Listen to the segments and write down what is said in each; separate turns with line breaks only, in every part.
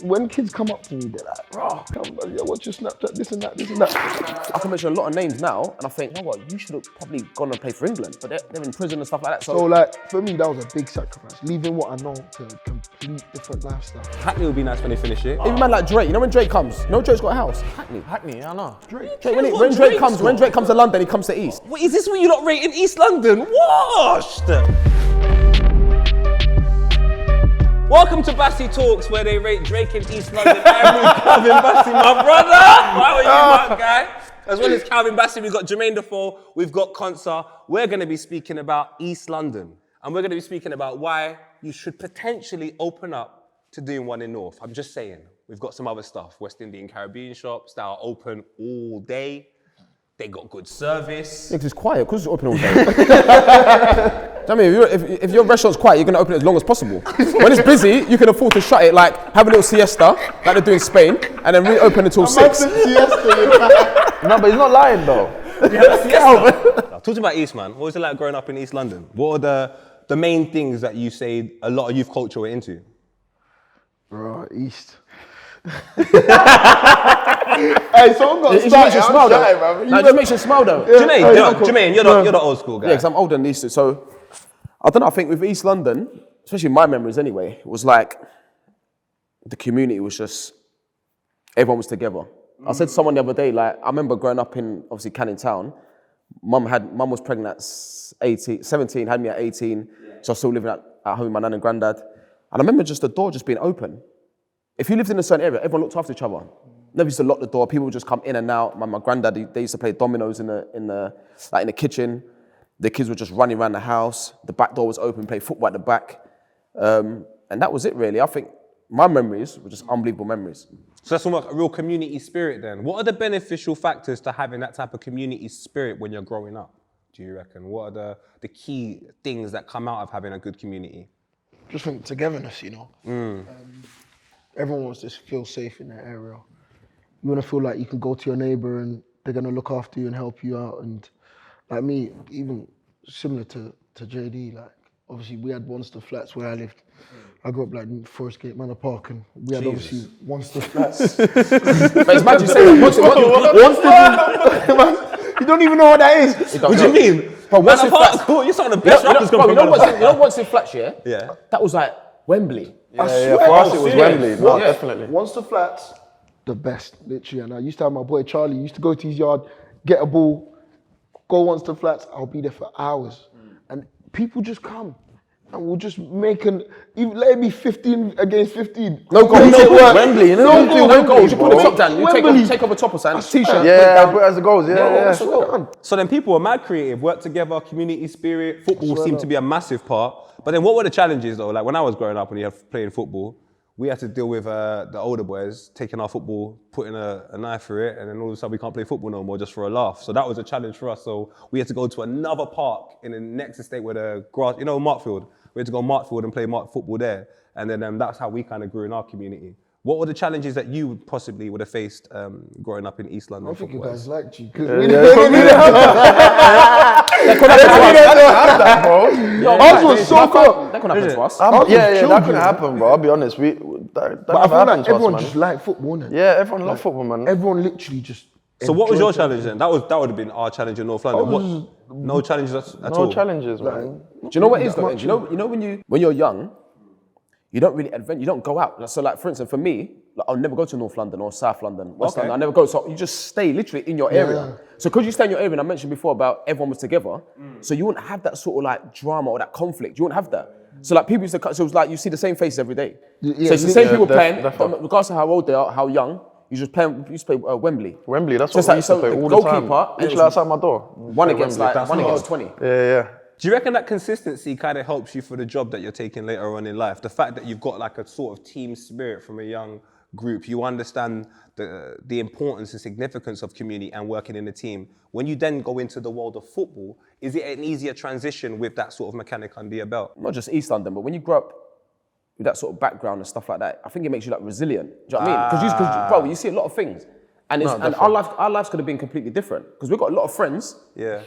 When kids come up to me, they're like, "Bro, what's your Snapchat? This and that, this and that."
I can mention a lot of names now, and I think, you know what, you should have probably gone and played for England, but they're in prison and stuff like that.
So like, for me, that was a big sacrifice. Leaving what I know to a complete different lifestyle.
Hackney would be nice when they finish it.
Even man like Drake, you know when Drake comes, you know Drake's got a house.
Hackney, I know.
Drake, when Drake comes to London, he comes to East.
Wait, is this what you lot rate in East London? Washed! Welcome to Bassey Talks, where they rate Drake in East London. I'm with Calvin Bassey, my brother. How are you, my guy? As well as Calvin Bassey, we've got Jermain Defoe, we've got Konsa. We're going to be speaking about East London, and we're going to be speaking about why you should potentially open up to doing one in North. I'm just saying, we've got some other stuff. West Indian Caribbean shops that are open all day. They got good service.
Yeah, 'cause it's quiet, because it's open all day. I mean, if your restaurant's quiet, you're going to open it as long as possible. When it's busy, you can afford to shut it, like have a little siesta, like they do in Spain, and then reopen until 6.
No, but he's not lying though.
Talking about East, man, what was it like growing up in East London? What are the main things that you say a lot of youth culture were into?
Bro, East. Hey, someone got
It just makes you smile though. It just makes you smile though.
Jermaine, you're the old school guy.
Yeah, because I'm older than East, so I don't know, I think with East London, especially my memories anyway, it was like the community was just, everyone was together. I said to someone the other day, like, I remember growing up in, obviously, Canning Town. Mum was pregnant at 17, had me at 18, so I was still living at home with my nan and granddad. And I remember just the door just being open. If you lived in a certain area, everyone looked after each other. Never used to lock the door. People would just come in and out. My granddad, they used to play dominoes in the kitchen. The kids were just running around the house. The back door was open, play football at the back. And that was it really. I think my memories were just unbelievable memories.
So that's almost a real community spirit then. What are the beneficial factors to having that type of community spirit when you're growing up, do you reckon? What are the key things that come out of having a good community?
Just think togetherness, you know. Everyone wants to feel safe in their area. You want to feel like you can go to your neighbor and they're going to look after you and help you out. And like me, even similar to JD, like obviously we had one-store flats where I lived. I grew up like in Forest Gate Manor Park, and we had obviously one-store flats.
But it's mad you say that.
You don't even know what that is.
What do you mean?
Bro,
Manor Park, cool. You're some of the best rappers
you
going
know
from
what's in flats, yeah?
Yeah.
That was like Wembley.
I swear.
For us it was Wembley, no, definitely.
One-store flats, the best, literally. And I used to have my boy Charlie, used to go to his yard, get a ball, go one-store flats, I'll be there for hours. And people just come. And we'll just make let it be 15 against 15.
No goals.
Wembley, you know?
No goals. You put the top down. You take off the top or something. T-shirt.
Yeah, put it as the goals, yeah.
So then people were mad creative, work together, community spirit, football seemed to be a massive part. But then what were the challenges though? Like when I was growing up and you had playing football, we had to deal with the older boys taking our football, putting a knife through it, and then all of a sudden we can't play football no more just for a laugh. So that was a challenge for us. So we had to go to another park in the next estate where the grass, you know, Markfield. We had to go Markfield and play football there. And then that's how we kind of grew in our community. What were the challenges that you possibly would have faced growing up in East London?
I think you guys liked you. Ours was so cool.
That couldn't happen to us.
That couldn't happen, bro. I'll be honest.
But I feel like everyone just liked football, innit?
Yeah, everyone loved football, man.
Everyone literally just.
So what was your challenge then? That would have been our challenge in North London. No challenges at all?
No challenges, man.
Do you know what it is though? Do you know when you're young, you don't really adventure, you don't go out. So like for instance, for me, like, I'll never go to North London or South London, West London. I never go. So you just stay literally in your area. So because you stay in your area, and I mentioned before about everyone was together, so you wouldn't have that sort of like drama or that conflict. You wouldn't have that. So like people used to, so it was like you see the same faces every day. So it's the same people playing, regardless of how old they are, how young. You just used to play Wembley.
Wembley, that's what we used to play all the time. Literally outside my door.
One against 20.
Yeah.
Do you reckon that consistency kind of helps you for the job that you're taking later on in life? The fact that you've got like a sort of team spirit from a young group, you understand the importance and significance of community and working in a team. When you then go into the world of football, is it an easier transition with that sort of mechanic under your belt?
Not just East London, but when you grow up with that sort of background and stuff like that, I think it makes you like resilient. Do you know what I mean? Because bro, you see a lot of things. And our lives could have been completely different. Because we've got a lot of friends.
Yeah.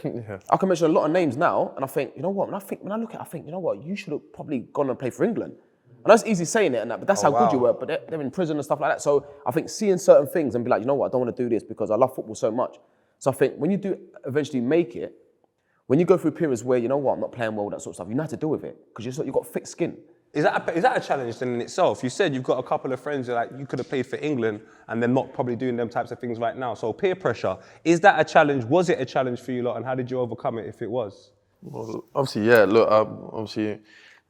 I can mention a lot of names now, and I think, you know what, when I look at it, I think, you know what, you should have probably gone and played for England. I know it's easy saying it and that, but that's how good you were. But they're in prison and stuff like that. So I think seeing certain things and be like, you know what, I don't want to do this because I love football so much. So I think when you do eventually make it, when you go through periods where, you know what, I'm not playing well, that sort of stuff, you know how to deal with it because you've got thick skin.
Is that a challenge then in itself? You said you've got a couple of friends that like you could have played for England and they're not probably doing them types of things right now. So peer pressure, is that a challenge? Was it a challenge for you lot and how did you overcome it if it was?
Well, obviously, yeah. Look, obviously,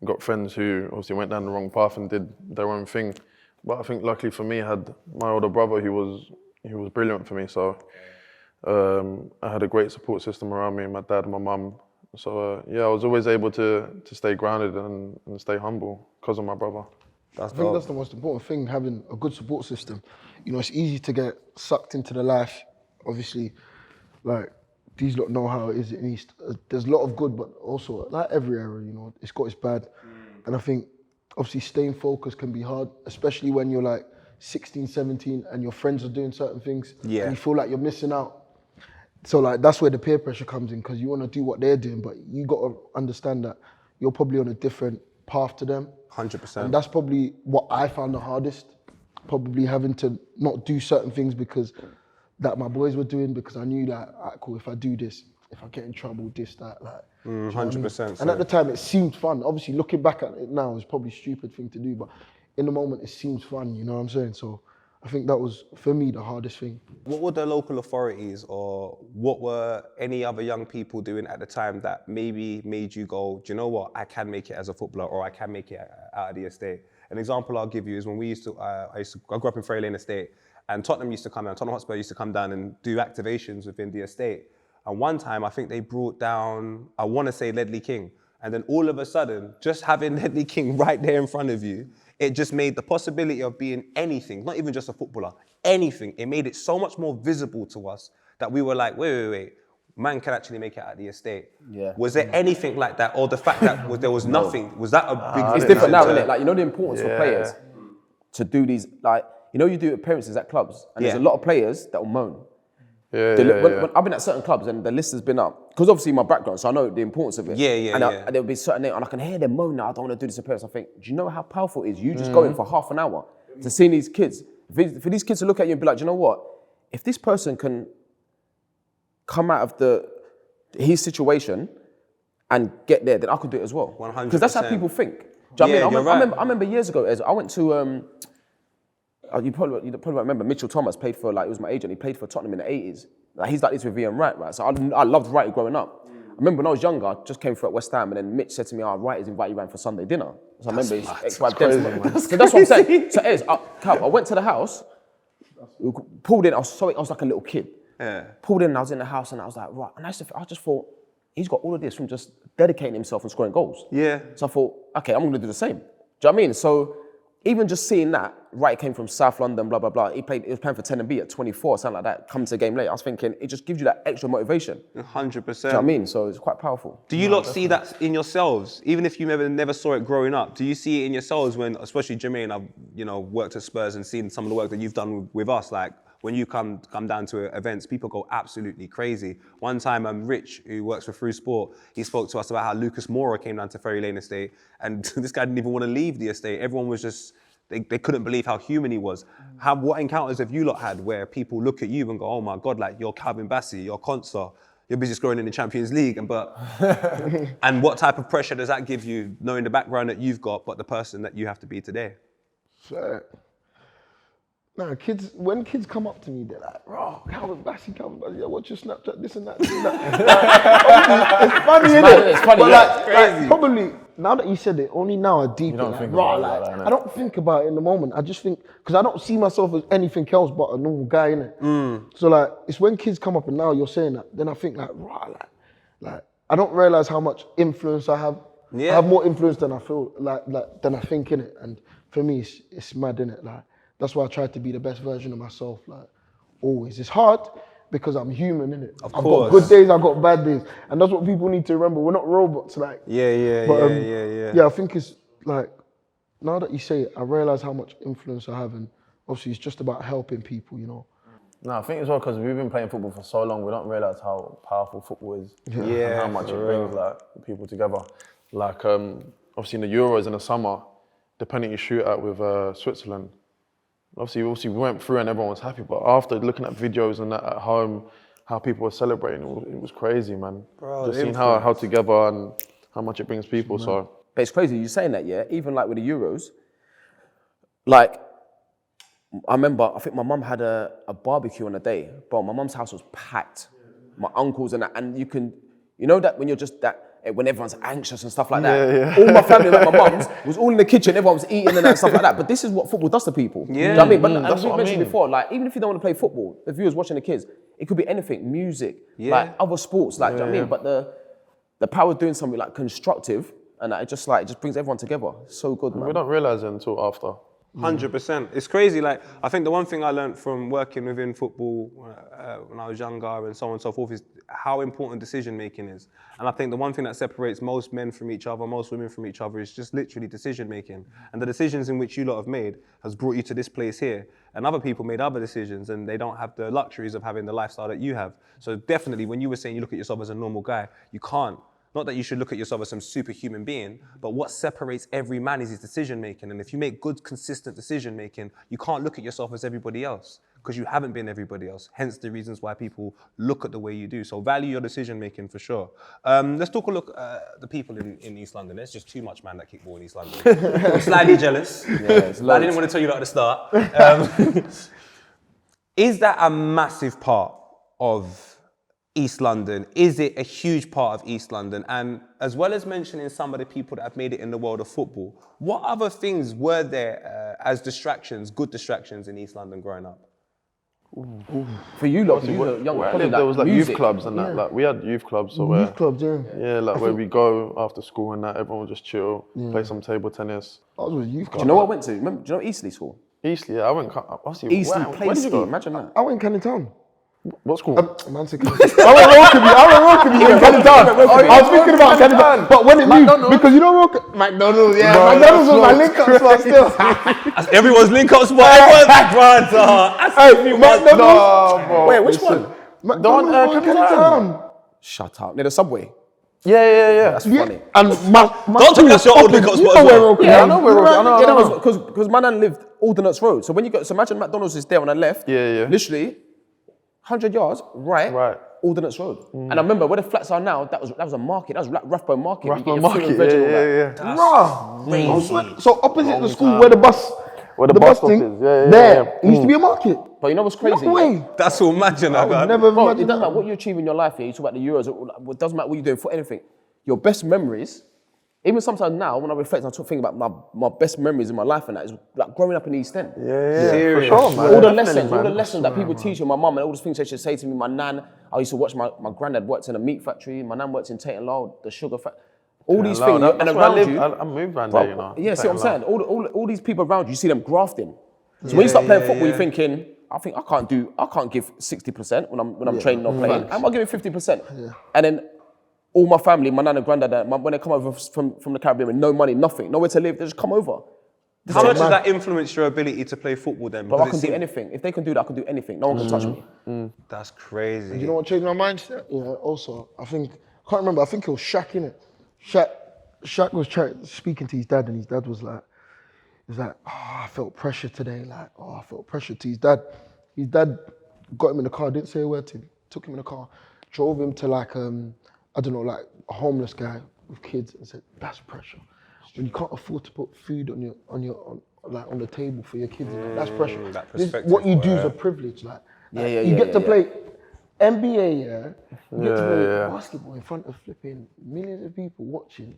got friends who obviously went down the wrong path and did their own thing. But I think luckily for me, I had my older brother. He was brilliant for me. So I had a great support system around me, my dad, my mum. So yeah, I was always able to stay grounded and stay humble because of my brother.
I think that's the most important thing, having a good support system. You know, it's easy to get sucked into the life. Obviously, like, these lot know how it is in East. There's a lot of good, but also, like every area, you know, it's got its bad. And I think, obviously, staying focused can be hard, especially when you're like 16, 17 and your friends are doing certain things.
Yeah.
And you feel like you're missing out. So like that's where the peer pressure comes in because you want to do what they're doing, but you got to understand that you're probably on a different path to them.
100%.
And that's probably what I found the hardest, probably having to not do certain things because that my boys were doing because I knew that, all right, cool, if I do this, if I get in trouble, this, that, like.
100%.
And at the time it seemed fun. Obviously looking back at it now is probably a stupid thing to do, but in the moment it seems fun, you know what I'm saying? So I think that was, for me, the hardest thing.
What were the local authorities or what were any other young people doing at the time that maybe made you go, do you know what, I can make it as a footballer or I can make it out of the estate? An example I'll give you is when we used to, I grew up in Ferry Lane Estate and Tottenham Hotspur used to come down and do activations within the estate. And one time I think they brought down, I want to say Ledley King. And then all of a sudden, just having Ledley King right there in front of you, it just made the possibility of being anything, not even just a footballer, anything. It made it so much more visible to us that we were like, wait, man can actually make it out of the estate.
Yeah.
Was there anything like that? Or the fact that there was nothing, was that a big...
It's different now, isn't it? Like, you know the importance for players to do these, like, you know you do appearances at clubs and there's a lot of players that will moan. When I've been at certain clubs and the list has been up, because obviously my background, so I know the importance of it. And there'll be certain names, and I can hear them moan, I don't want to do this appearance. I think, do you know how powerful it is? You just go in for half an hour to see these kids. For these kids to look at you and be like, do you know what? If this person can come out of his situation and get there, then I could do it as well.
100%.
Because that's how people think. Do you know what I mean? I remember years ago, I went to... you probably won't remember, Mitchell Thomas played for, like, he was my agent, he played for Tottenham in the 80s. Like, he's like this with Ian Wright, right? So I loved Wright growing up. I remember when I was younger, I just came through at West Ham and then Mitch said to me, Wright is invited you round for Sunday dinner. So I remember his ex-wife. So that's what I'm saying. So Ez, I went to the house, pulled in, I was like a little kid. Yeah. Pulled in and I was in the house and I was like, right. And I just thought, he's got all of this from just dedicating himself and scoring goals. Yeah. So I thought, okay, I'm going to do the same. Do you know what I mean? So even just seeing that, Wright came from South London, blah, blah, blah. He was playing for 10 and B at 24, something like that, coming to the game late. I was thinking, it just gives you that extra motivation.
100%.
Do you know what I mean? So it's quite powerful.
Do you lot see that in yourselves? Even if you never saw it growing up, do you see it in yourselves when, especially Jermain, I've worked at Spurs and seen some of the work that you've done with us, like when you come down to events, people go absolutely crazy. One time, Rich, who works for Through Sport, he spoke to us about how Lucas Moura came down to Ferry Lane Estate and this guy didn't even want to leave the estate. Everyone was just, they couldn't believe how human he was. What encounters have you lot had where people look at you and go, oh my God, like you're Calvin Bassey, you're Konsa, you're busy scoring in the Champions League, and what type of pressure does that give you, knowing the background that you've got, but the person that you have to be today?
Fair. Nah, when kids come up to me, they're like, "Bro, Calvin Bassey, yeah, what's your Snapchat, this and that, this and that." It's funny, innit?
It's funny,
But like, probably, now that you said it, only now I deep it. I don't think about it in the moment. I just think, because I don't see myself as anything else but a normal guy, innit? So like, it's when kids come up and now you're saying that, then I think like, like I don't realize how much influence I have. Yeah. I have more influence than I feel, than I think, innit? And for me, it's mad, innit? Like, that's why I try to be the best version of myself, like, always. It's hard because I'm human, innit?
Of
I've
course.
got good days, I've got bad days. And that's what people need to remember. We're not robots, like. Yeah, I think it's like, now that you say it, I realize how much influence I have, and obviously it's just about helping people, you know?
No, I think as well, because we've been playing football for so long, we don't realize how powerful football is and how much it brings, like, people together. Like, obviously in the Euros in the summer, the penalty shootout with Switzerland. Obviously we went through and everyone was happy, but after looking at videos and that at home, how people were celebrating, it was crazy, man.
Bro,
just seeing how together and how much it brings people. So,
but it's crazy, you're saying that, yeah? Even like with the Euros, like, I remember, I think my mum had a barbecue on a day. Bro, my mum's house was packed. My uncles and that, and you know that when you're just when everyone's anxious and stuff like that. All my family, like my mum's, was all in the kitchen, everyone was eating and that stuff like that. But this is what football does to people. Yeah. Do you know what I mean? But as we mentioned before, like, even if you don't want to play football, the viewers watching the kids, it could be anything, music, like other sports, like, do you know what I mean? But the power of doing something like constructive, and it just brings everyone together. It's so good, man.
We don't realise it until after.
100%. It's crazy. Like, I think the one thing I learned from working within football when I was younger and so on and so forth is how important decision making is. And I think the one thing that separates most men from each other, most women from each other, is just literally decision making. And the decisions in which you lot have made has brought you to this place here. And other people made other decisions and they don't have the luxuries of having the lifestyle that you have. So definitely, when you were saying you look at yourself as a normal guy, you can't. Not that you should look at yourself as some superhuman being, but what separates every man is his decision making. And if you make good, consistent decision making, you can't look at yourself as everybody else because you haven't been everybody else. Hence the reasons why people look at the way you do. So value your decision making for sure. Let's talk a look at the people in East London. There's just too much man that kick ball in East London. I'm slightly jealous. Yeah, I didn't want to tell you that at the start. Is that a massive part of East London? Is it a huge part of East London? And as well as mentioning some of the people that have made it in the world of football, what other things were there as distractions, good distractions in East London growing up?
For you lot, you were young,
there was like
music.
youth clubs and that. Like we had youth clubs, so
Youth clubs, yeah.
Yeah, like where we go after school and that, everyone would just chill, play some table tennis.
I was with youth club.
Do you know what I went to? Remember, do you know Eastleigh School?
Eastleigh, yeah, I went.
Eastleigh
Where did you go?
imagine that.
I went in Canning Town.
What school?
Man said Canning Town. I went Rokeby in Canning Town. I was thinking about Canning Town, but when it moved, because you know McDonald's, yeah, McDonald's was my link up spot still.
That's everyone's link up spot.
McDonald's.
Wait, which one?
McDonald's in Canning Town.
Shut up. Near the subway.
Yeah.
That's funny.
And
Don't tell me that's your old link up spot as well.
Yeah, I know where Rokeby. I know. Because my nan lived Aldernates Road. So when you go, so imagine McDonald's is there on the left.
Yeah.
Literally 100 yards, right. Aldernates Road. And I remember where the flats are now, that was a market. That was like Rathbone Market.
Rathbone Market, yeah.
So opposite the school where the bus
stop
thing,
is. Yeah.
there, it used to be a market.
But you know what's crazy?
No way.
That's all imagine that, man.
Never
Bro, it
imagined
doesn't
that.
matter what you achieve in your life here. You talk about the Euros. It doesn't matter what you're doing for anything. Your best memories, even sometimes now when I reflect, I think about my best memories in my life and that is like growing up in the East End.
Yeah, for sure, man.
All the lessons that people teach you, my mum and all the things they should say to me. My nan, I used to watch my granddad worked in a meat factory. My nan worked in Tate and Lyle, the sugar factory. All these things, and around you.
I moved around there, you know.
Yeah, see what I'm saying? All these people around you see them grafting. So when you start playing football, you're thinking, I can't give 60% when I'm training or playing. I'm not giving 50%. And then all my family, my nan and granddad, when they come over from the Caribbean with no money, nothing, nowhere to live, they just come over.
How much does that influence your ability to play football then?
But I can do anything. If they can do that, I can do anything. No one can touch me.
That's crazy.
You know what changed my mindset? Yeah, also, I think it was Shaq, innit? Shaq was speaking to his dad, and his dad was like, I felt pressure today. I felt pressure to his dad. His dad got him in the car, didn't say a word to him, took him in the car, drove him to a homeless guy with kids and said, that's pressure. When you can't afford to put food on the table for your kids, that's pressure. What you do is a privilege. You get to play NBA, you get to play basketball in front of flipping millions of people watching,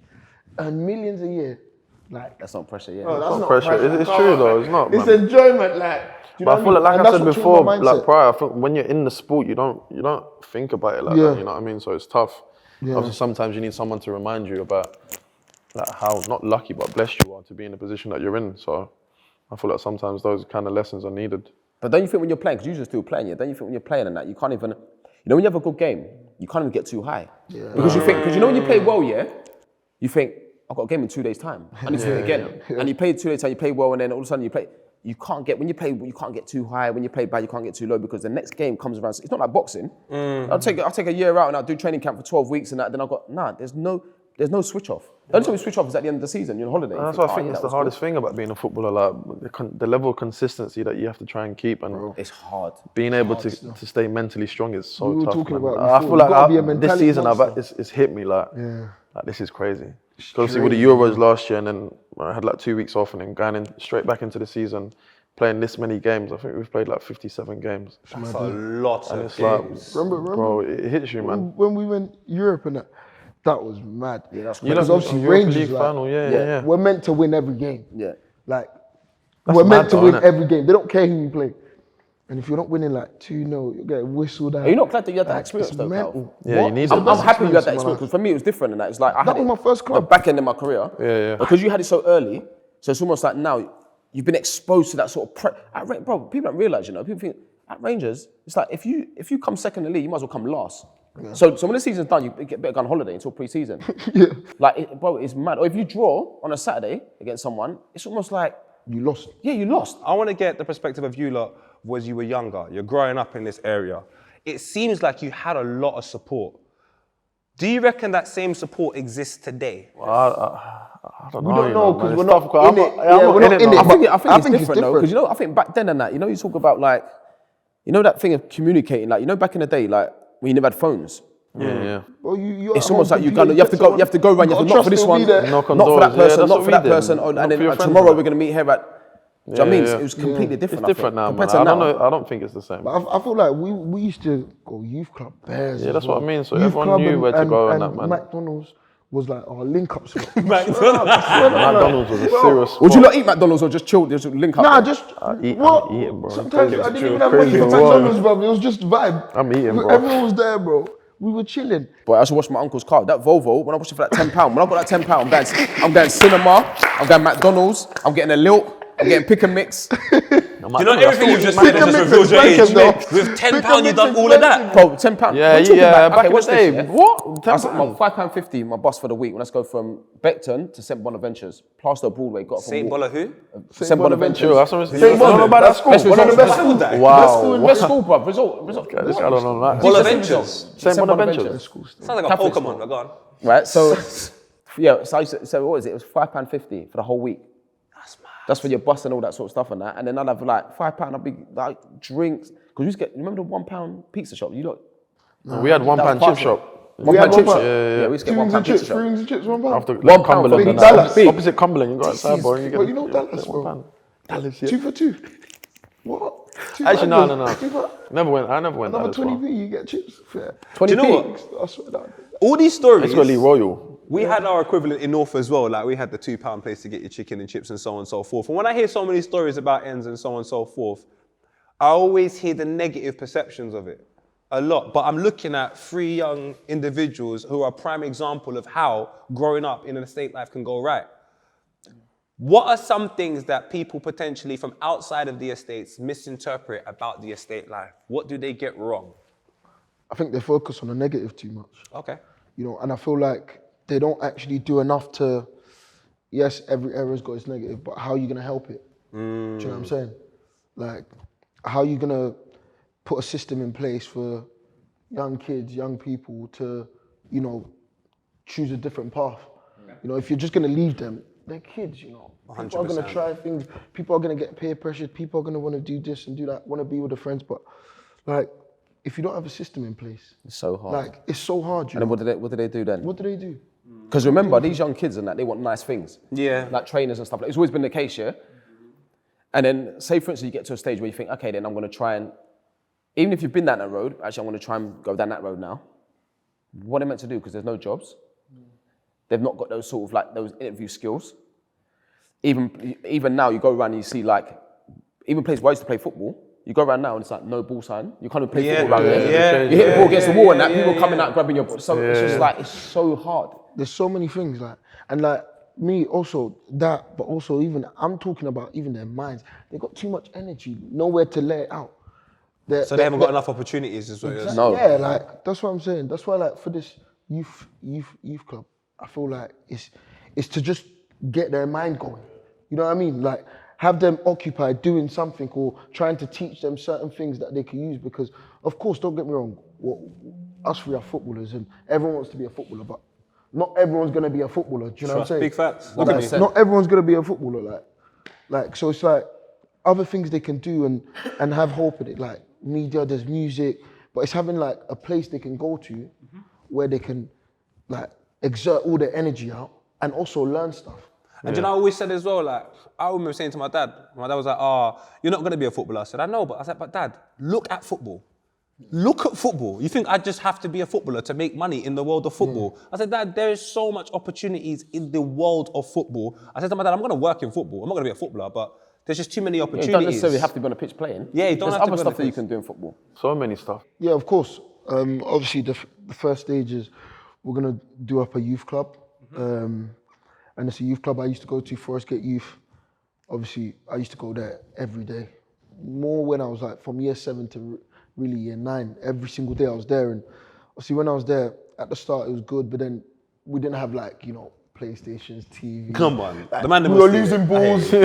and millions a year.
That's not pressure, yeah.
Oh,
It's not pressure. It's true though. It's not.
It's
Man.
enjoyment,
But I feel like I said before, like prior, I think when you're in the sport, you don't think about it like that. You know what I mean? So it's tough.
Yeah.
Obviously, sometimes you need someone to remind you about how not lucky but blessed you are to be in the position that you're in. So I feel like sometimes those kind of lessons are needed.
But don't you think when you're playing, because you're still playing, don't you think when you're playing and that, you can't even, when you have a good game, you can't even get too high. Yeah. Because when you play well, you think, I've got a game in 2 days' time. I need to do it again. Yeah. And you play 2 days' time, you play well, and then all of a sudden you can't get too high. When you play bad, you can't get too low because the next game comes around. It's not like boxing. I'll take a year out and I'll do training camp for 12 weeks and that. Then there's no there's no switch off. The only time we switch off is at the end of the season. You're on holiday.
And that's what I think is the hardest thing about being a footballer, like the level of consistency that you have to try and keep, and
It's hard.
being able to stay mentally strong is so
We were
tough.
talking
man.
about
I
before,
feel
you gotta be a
like this
mentality
season
monster.
it's hit me like this is crazy. Obviously with the Euros last year, and then I had like 2 weeks off, and then going in straight back into the season, playing this many games. I think we've played like 57 games.
That's a lot
And
of
it's like,
games.
Remember?
bro, it hits you, man.
When we went Europe and that was mad.
Yeah, that's
You
crazy.
Because
know,
obviously
Europa
Rangers,
League
like,
final, yeah.
we're meant to win every game.
Yeah.
Like,
That's
we're meant
mad
to
though,
win
innit?
every game. They don't care who we play. And if you're not winning like 2-0, you get whistled out.
Are you not glad that you had that
Like,
experience
it's
though, Cal?
mental.
Yeah, you need it.
I'm happy you had that
experience in my
experience because for me it was different in that. It's like I had
That was my first club.
the back end of my career.
Yeah.
Because you had it so early, so it's almost like now you've been exposed to that sort of bro, people don't realise, you know. People think at Rangers, it's like if you come second in the league, you might as well come last. Yeah. So when the season's done, you better go on holiday until pre-season. Like, bro, it's mad. Or if you draw on a Saturday against someone, it's almost like
You lost.
yeah, you lost.
I want to get the perspective of you lot was you were younger, you're growing up in this area. It seems like you had a lot of support. Do you reckon that same support exists today?
I don't know.
We don't
you
know
man.
because
It's
we're
tough,
not
'cause
in it.
I'm not
We're not in it.
I think
but
it's different though, because you know, I think back then and that, you know, you talk about like, you know, that thing of communicating, like, you know, back in the day, like when you never had phones.
Yeah.
Well, you're
It's
at
almost
home
like you
competing,
have to go around. You have to knock for this one,
Knock on
not for that
doors, yeah,
person,
that's
not
what
for
we
that
did.
person,
Knock
and
for
then
your
like,
friends,
tomorrow
man.
we're gonna meet here at. Do you know what I mean?
Yeah.
It was completely different.
It's different now, man.
compared to now.
I don't think it's the same.
But I feel like we used to go youth club bears.
Yeah,
as
that's
well.
what I mean. So
Youth
everyone
club
knew where to go and that,
and
man.
McDonald's was like our link-up spot.
McDonald's was a serious spot.
Would you not eat McDonald's or just chill, just link up?
Nah,
there?
just
I'm eating, bro.
Sometimes
Crazy.
I didn't even
Crazy
have money for
as well.
McDonald's, bro. It was just vibe.
I'm eating, bro.
Everyone was there, bro. We were chilling.
Boy, I used to wash my uncle's car. That Volvo, when I washed it for that £10, when I got that £10, I'm going cinema, I'm going McDonald's, I'm getting a Lilt, I'm getting pick and mix.
Do you know everything you've just said just reveals your age? With £10 you've done all of that?
Bro, £10.
Yeah,
What you talking
yeah,
about?
back in
watch
the
this,
day.
yeah?
What?
I said, £5.50 my bus for the week. When I go from Beckton to St Bonaventures, Plaster Broadway, got from
St. Bola who?
St Bonaventures.
Sure, that's what
Same
I don't know
one.
about that school.
Best
One of the
result.
best schools.
that.
Wow.
Best school, bro. Result.
This guy don't know that.
Bolaventures.
St. Bonaventure.
Sounds like a
Catholic
Pokemon, but go on.
Right, so yeah, so what was it? It was £5.50 for the whole week.
That's mad.
That's for your bus and all that sort of stuff and that. And then I'd have like £5, I'd be like drinks. Because we used to get, remember the £1 pizza shop? You lot.
We had £1 chip shop.
One
had
pound chip
£1.
shop.
Yeah.
we used to get
Two rings
£1
and
pizza
chips,
shop.
3 rings and chips, £1.
After
£1
Cumberland.
for
and
Dallas.
that. Opposite Cumberland, you go outside, bro. You get
Well, you know Dallas, bro.
£1. Dallas, yeah.
2 for 2. What?
Actually, no.
£2.
Never went. I never went
Another
Dallas, bro.
20p, you get chips. Fair.
20p.
Do you know what?
I swear that.
All these stories.
It's got Lee Royal.
We had our equivalent in North as well. Like we had the £2 place to get your chicken and chips and so on and so forth. And when I hear so many stories about ends and so on and so forth, I always hear the negative perceptions of it a lot. But I'm looking at 3 young individuals who are a prime example of how growing up in an estate life can go right. What are some things that people potentially from outside of the estates misinterpret about the estate life? What do they get wrong?
I think they focus on the negative too much.
Okay.
You know, and I feel like they don't actually do enough to, yes, every era's got its negative, but how are you going to help it? Do you know what I'm saying? Like, how are you going to put a system in place for young kids, young people to, you know, choose a different path? You know, if you're just going to leave them, they're kids, you know. People are going to
100%.
try things. People are going to get peer pressured. People are going to want to do this and do that, want to be with their friends. But, like, if you don't have a system in place,
It's so hard.
like, it's so hard, you
And
know.
then what do they do then?
What do they do?
Because remember, these young kids and that, they want nice things.
Yeah.
Like trainers and stuff. It's always been the case, yeah? And then, say for instance, you get to a stage where you think, okay, then I'm going to try and, even if you've been down that road, actually I'm going to try and go down that road now. What are they meant to do? Because there's no jobs. They've not got those sort of like, those interview skills. Even now, you go around and you see like, even places where I used to play football, you go around now and it's like no ball sign. You can't even play football around there. You hit the ball against the wall and that, people coming out grabbing your ball. So it's just like, it's so hard.
There's so many things, like, and like me also that, but also even I'm talking about even their minds. They got too much energy, nowhere to let it out.
So they haven't got enough opportunities as well.
No.
Yeah, like that's what I'm saying. That's why, like, for this youth club, I feel like it's to just get their mind going. You know what I mean? Like, have them occupied doing something or trying to teach them certain things that they can use. Because, of course, don't get me wrong, us 3 are footballers and everyone wants to be a footballer, but not everyone's gonna be a footballer. Do you know what I'm saying?
Big facts.
Like,
Look at me.
not everyone's gonna be a footballer. Like so it's like other things they can do and have hope in it. Like media, there's music, but it's having like a place they can go to where they can like exert all their energy out and also learn stuff.
And you know, I always said as well, like, I remember saying to my dad was like, you're not going to be a footballer. I said, I know, but I said, but Dad, look at football. Look at football. You think I just have to be a footballer to make money in the world of football? I said, Dad, there is so much opportunities in the world of football. I said to my dad, I'm going to work in football. I'm not going to be a footballer, but there's just too many opportunities.
You don't necessarily have to be on a pitch playing.
Yeah, you don't
There's
have to
other
be on
stuff
the
that you
pitch.
can do in football.
So many stuff.
Yeah, of course. Obviously, the first stage is we're gonna do up a youth club, and it's a youth club I used to go to, Forest Gate Youth. Obviously, I used to go there every day. More when I was like from year 7 to really year 9. Every single day I was there, and obviously when I was there at the start it was good, but then we didn't have like PlayStations, TV.
Come on.
Like,
The man
we
that
were
must do
losing
it.
balls. We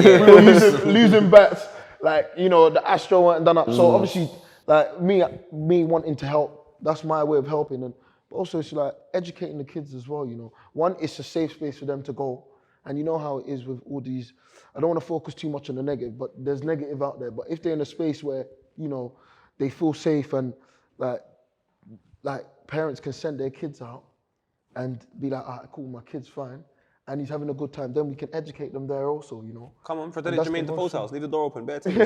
were losing bats. Like the Astro weren't done up. So obviously, like me wanting to help, that's my way of helping. And but also it's like educating the kids as well. One, it's a safe space for them to go, and you know how it is with all these. I don't want to focus too much on the negative, but there's negative out there. But if they're in a space where they feel safe and like parents can send their kids out and be like, all right, cool, my kid's fine, and he's having a good time, then we can educate them there also,
Come on, for
And
today,
that's
Jermain
the
Defoe's
most-
house. Leave the door open. Bare things.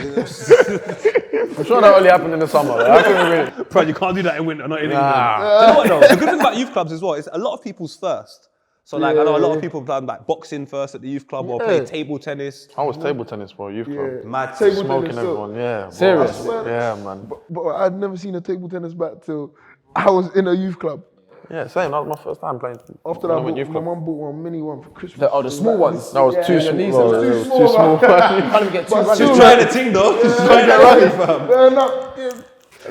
I'm sure that only happened in the summer. Like, I couldn't really.
Bro, you can't do that in winter, not in England. Do you know what though? The good thing about youth clubs as well is a lot of people's first. So like, I know a lot of people have done like boxing first at the youth club or play table tennis.
I was table tennis for a youth club.
Mad.
Table
Smoking
tennis,
everyone, yeah.
Serious?
Bro, yeah, man.
But I'd never seen a table tennis bat till I was in a youth club.
Yeah, same. That was my first time playing.
After
when
that,
I went youth
my
club.
mum bought one mini one for Christmas.
The small ones.
That was too
your
small.
knees
Bro,
and
it was
too
too
small,
small.
You can't even get two runners.
Just trying to ting though. Just trying to run it, fam.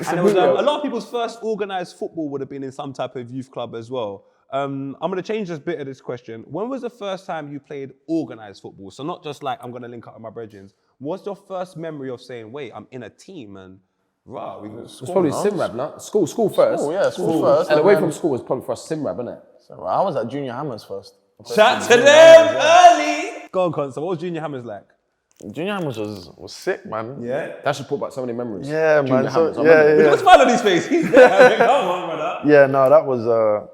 And it was, a lot of people's first organised football would have been in some type of youth club as well. I'm going to change this bit of this question. When was the first time you played organised football? So not just like I'm going to link up with my brethren. What's your first memory of saying, wait, I'm in a team and rah, we can
It's
score?
probably Simrab, no? School first.
School, yeah, school first.
And away
then-
from school was probably for us Simrab, innit?
So, I was at Junior Hammers first.
Shout to them early. Go on, Konsa. What was Junior Hammers like?
Junior Hammers was sick, man.
Yeah.
That should put back so many memories.
Yeah,
Junior
man.
Hammers, I
So,
remember.
Look at the smile on his face. He's there. Come on, brother.
Yeah, no, that was.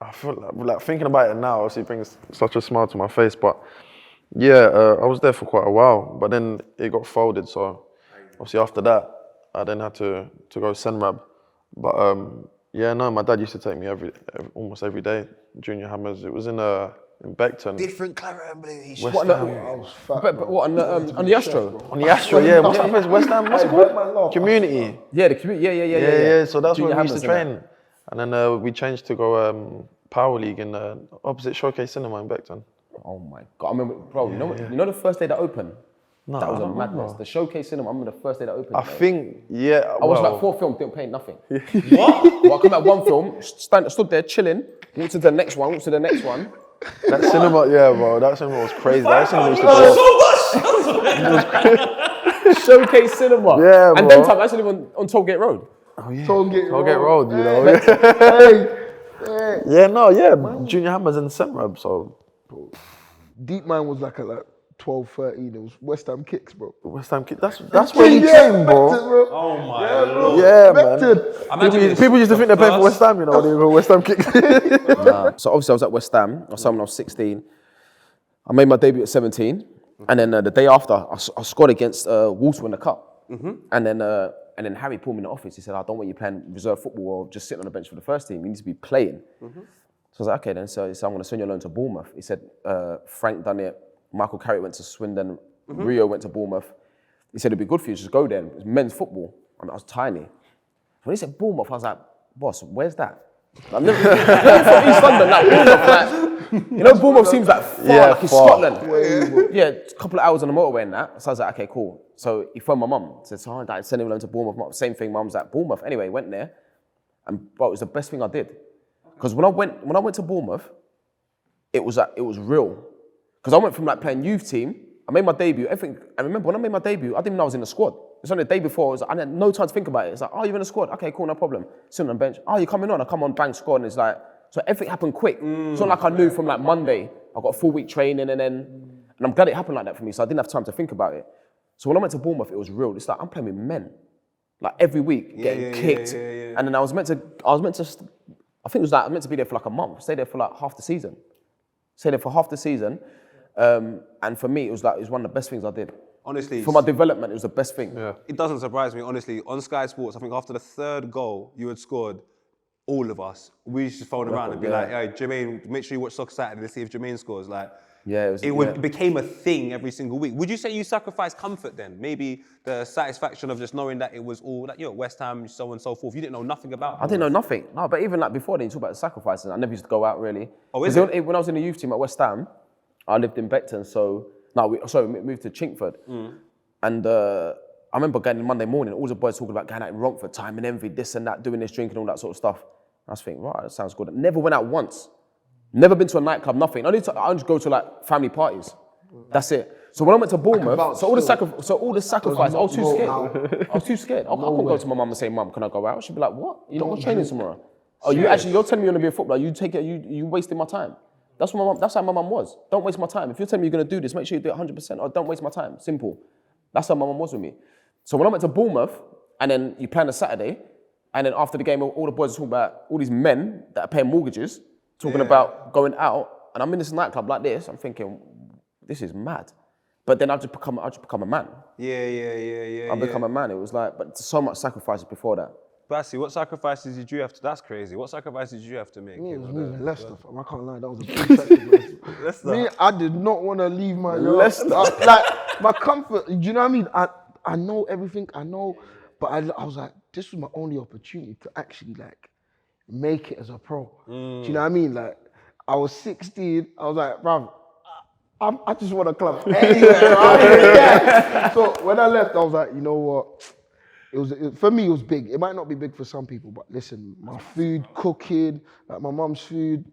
I feel like thinking about it now, obviously brings such a smile to my face. But yeah, I was there for quite a while, but then it got folded. So obviously after that, I then had to go Senrab. But yeah, no, my dad used to take me almost every day. Junior Hammers. It was in Beckton.
Different claret and blue.
What, but what, on the Astro?
On the Astro, yeah. What's that place? West Ham. What's it called? Community.
Yeah, the community. Yeah.
Yeah. So that's
Junior
where we used to
Hammers, innit?
train. And then we changed to go Power League in opposite Showcase Cinema in Beckton.
Oh my God, I remember, bro, you know the first day that opened?
No,
That was
I
a
don't
madness.
remember.
The Showcase Cinema, I remember the first day that opened.
I think, yeah.
I was
well,
like 4 films, didn't pay nothing. What? Well, I come out one film, stood there chilling, went to the next one,
that cinema, yeah, bro. That cinema was crazy. That cinema used to go.
Showcase Cinema.
Yeah,
And
bro.
then time I actually live on Tollgate Road.
Tollgate
Road, you know.
Hey,
Yeah, no, yeah. Junior Hammers and Senrab, so
Deep Mine was like at like 12, 13. It was West Ham Kicks, bro.
West Ham Kid. That's where we trained, bro.
Oh my lord.
Yeah, man.
Beckton.
People used to think they're playing for West Ham, you know, when they were West Ham Kicks.
So obviously I was at West Ham, I was when I was 16. I made my debut at 17. And then the day after, I scored against Walsall in the Cup. And then Harry pulled me in the office. He said, I don't want you playing reserve football or just sitting on the bench for the first team. You need to be playing. So I was like, okay then. So he said, I'm going to send you on loan to Bournemouth. He said, Frank done it. Michael Carrick went to Swindon. Rio went to Bournemouth. He said, it'd be good for you to just go there. It's men's football. I mean, I was tiny. When he said Bournemouth, I was like, boss, where's that? I've never from East London, like Bournemouth, like, you know, Bournemouth seems like far, like it's Scotland. Yeah, a couple of hours on the motorway and that. So I was like, okay, cool. So he phoned my mum, said, so Dad, send him alone to Bournemouth. Same thing, mum's like, Bournemouth. Anyway, went there, and bro, it was the best thing I did. Because when I went to Bournemouth, it was real. Because I went from like playing youth team, I made my debut, everything. I remember when I made my debut, I didn't even know I was in the squad. It's only the day before, I had no time to think about it. It's like, oh, you're in the squad? Okay, cool, no problem. Sitting on the bench. Oh, you're coming on? I come on, bang, squad. And it's like, So everything happened quick. It's not like I knew from like Monday, I got a full week training and I'm glad it happened like that for me. So I didn't have time to think about it. So when I went to Bournemouth, it was real. It's like, I'm playing with men. Like every week, getting kicked. And then I was meant to, I think it was like, I was meant to be there for like a month, stay there for like half the season. Stay there for half the season. And for me, it was one of the best things I did.
Honestly,
for my development, it was the best thing.
Yeah.
It doesn't surprise me, honestly. On Sky Sports, I think after the third goal you had scored, all of us, we used to phone around and be like, hey, Jermain, make sure you watch Soccer Saturday to see if Jermain scores. Like, it became a thing every single week. Would you say you sacrificed comfort then? Maybe the satisfaction of just knowing that it was all, like, West Ham, so on and so forth. You didn't know nothing about it.
I didn't know nothing. No, but even like before then, you talk about the sacrifices. I never used to go out really.
Oh, is it?
When I was in the youth team at West Ham, I lived in Beckton, we moved to Chinkford. And I remember going in Monday morning, all the boys talking about going out in Ronkford, time and envy, this and that, doing this, drinking, all that sort of stuff. I was thinking, right, that sounds good. I never went out once. Never been to a nightclub, nothing. I just go to like family parties. That's it. So when I went to Bournemouth, all the sacrifice, I was too scared. I was too scared. I couldn't go to my mum and say, Mum, can I go out? She'd be like, what? You're not training tomorrow. Oh, you're telling me you're gonna be a footballer. You wasting my time. That's how my mum was. Don't waste my time. If you're telling me you're gonna do this, make sure you do it 100%, or don't waste my time. Simple. That's how my mum was with me. So when I went to Bournemouth, and then you play on a Saturday, and then after the game, all the boys are talking about all these men that are paying mortgages, talking about going out, and I'm in this nightclub like this, I'm thinking, this is mad. But then I just become a man. I become a man. It was like, but so much sacrifices before that.
Bassey, what sacrifices did you have to, that's crazy. What sacrifices did you have to make?
Me, it was moving Leicester, fam. I can't lie, that was a big sacrifice. Me, I did not want to leave my Leicester. Like, my comfort, do you know what I mean? I know everything, I know, but I was like, this was my only opportunity to actually like make it as a pro. Do you know what I mean? Like, I was 16, I was like, bruv, I just want to club anywhere. Right? So when I left, I was like, you know what? For me, it was big. It might not be big for some people, but listen, my food, cooking, like my mum's food,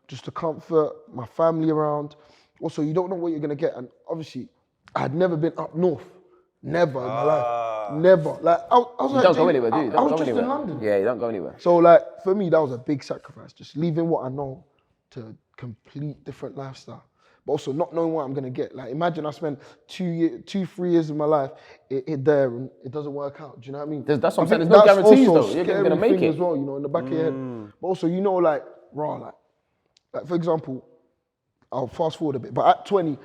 just the comfort, my family around. Also, you don't know what you're gonna get, and obviously, I had never been up north, never in my life, never. Like I was
You
like,
don't go anywhere, do you?
I was just in London.
Yeah, you don't go anywhere.
So like for me, that was a big sacrifice, just leaving what I know to complete different lifestyle. But also not knowing what I'm gonna get. Like imagine I spend 3 years of my life there and it doesn't work out. Do you know what I mean?
That's what I'm saying. There's no guarantees though. You're
Scary
gonna make
thing
it
as well. You know, in the back of your head. But also, you know, like for example, I'll fast forward a bit. But at 20,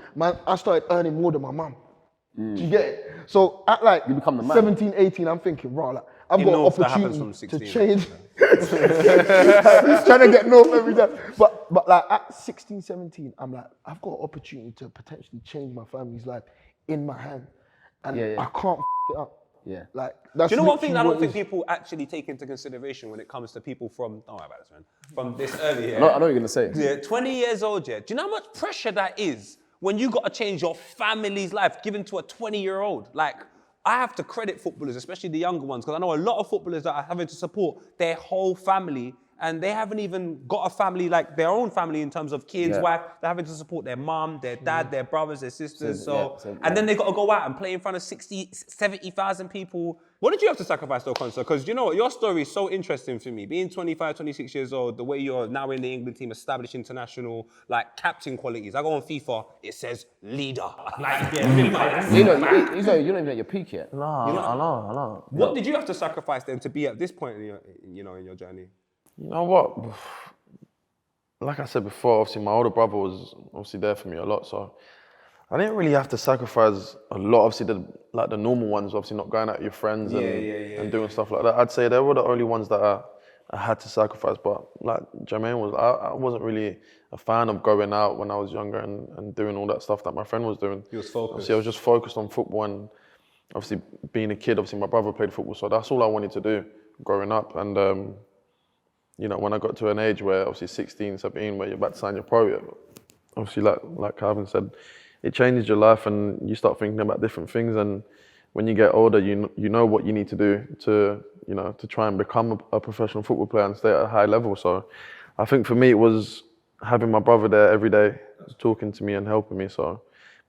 I started earning more than my mum. Do you get it? So at like
you become the man.
17, 18, I'm thinking, like I've got an opportunity to change. He's trying to get north every time. But like at 16, 17, I'm like, I've got an opportunity to potentially change my family's life in my hand. And I can't it up.
Yeah.
Like that's
Do you know one thing I don't think people actually take into consideration when it comes to people from, don't worry about this, man, from this early year?
I know what you're going to say.
Yeah, 20 years old, yeah. Do you know how much pressure that is when you got to change your family's life given to a 20-year-old? Like, I have to credit footballers, especially the younger ones, because I know a lot of footballers that are having to support their whole family, and they haven't even got a family, like their own family in terms of kids, wife. They're having to support their mum, their dad, their brothers, their sisters. And then they got to go out and play in front of 60, 70,000 people. What did you have to sacrifice though, Konsa? Because you know what, your story is so interesting for me. Being 25, 26 years old, the way you're now in the England team, established international, like captain qualities. I go on FIFA, it says leader. Like, yeah,
you don't even at your peak yet.
No, I know.
What did you have to sacrifice then to be at this point in your journey?
You know what? Like I said before, obviously my older brother was obviously there for me a lot, so I didn't really have to sacrifice a lot. Obviously, the normal ones, obviously not going out with your friends and doing stuff like that. I'd say they were the only ones that I had to sacrifice. But like Jermain was, I wasn't really a fan of going out when I was younger and doing all that stuff that my friend was doing.
He was focused.
Obviously, I was just focused on football and obviously being a kid. Obviously, my brother played football, so that's all I wanted to do growing up. And you know, when I got to an age where obviously 16, 17, where you're about to sign your pro, obviously like Calvin said, it changes your life and you start thinking about different things. And when you get older, you know what you need to do to try and become a professional football player and stay at a high level. So I think for me, it was having my brother there every day, talking to me and helping me. So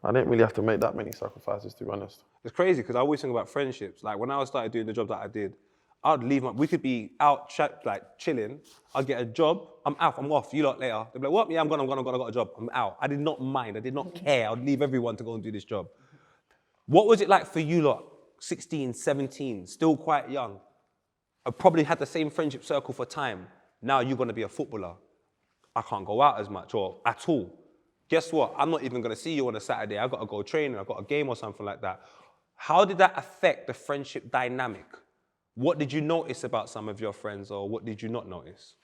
I didn't really have to make that many sacrifices, to be honest.
It's crazy because I always think about friendships. Like when I started doing the job that I did, I'd leave we could be out like chilling. I'd get a job. I'm out. I'm off. You lot later. They'd be like, what? Yeah, I'm gone. I got a job. I'm out. I did not mind. I did not care. I'd leave everyone to go and do this job. What was it like for you lot? 16, 17, still quite young. I probably had the same friendship circle for time. Now you're going to be a footballer. I can't go out as much or at all. Guess what? I'm not even going to see you on a Saturday. I've got to go training. I've got a game or something like that. How did that affect the friendship dynamic? What did you notice about some of your friends, or what did you not notice?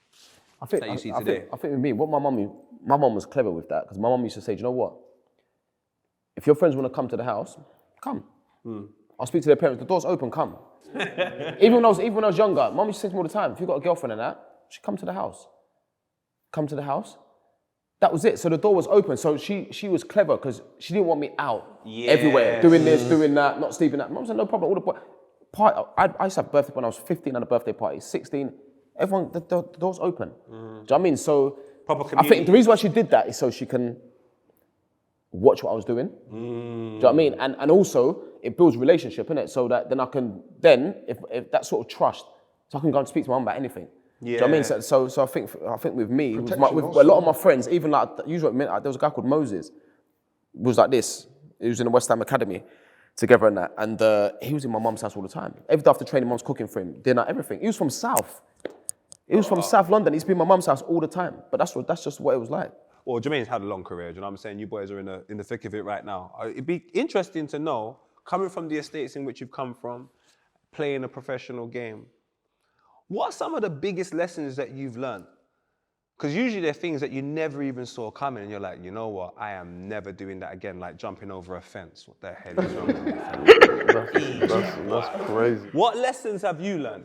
I think with me, what my mum was clever with that, because my mum used to say, do you know what? If your friends want to come to the house, come. I'll speak to their parents. The door's open. Come. even when I was younger, mum used to say to me all the time, if you've got a girlfriend and that, she come to the house. Come to the house. That was it. So the door was open. So she was clever because she didn't want me out everywhere, doing this, doing that, not sleeping that. Mum said, no problem. All the I used to have a birthday when I was 15 at a birthday party, 16. Everyone, the door's open. Do you know what I mean? So I think the reason why she did that is so she can watch what I was doing. Do you know what I mean? And also it builds relationship, innit? So that then I can if that sort of trust, so I can go and speak to my mum about anything. Do you know what I mean? So I think with me, with a lot of my friends, even like usually there was a guy called Moses, was like this. He was in the West Ham Academy together and that, and he was in my mum's house all the time. Every day after training, mum's cooking for him, dinner, everything. He was from South. He was from South London. He's been in my mum's house all the time. But that's just what it was like.
Well, Jermain's had a long career. Do you know what I'm saying? You boys are in the thick of it right now. It'd be interesting to know, coming from the estates in which you've come from, playing a professional game, what are some of the biggest lessons that you've learned? Because usually they're things that you never even saw coming, and you're like, you know what? I am never doing that again, like jumping over a fence. What the hell is wrong with me?
That's crazy.
What lessons have you learned,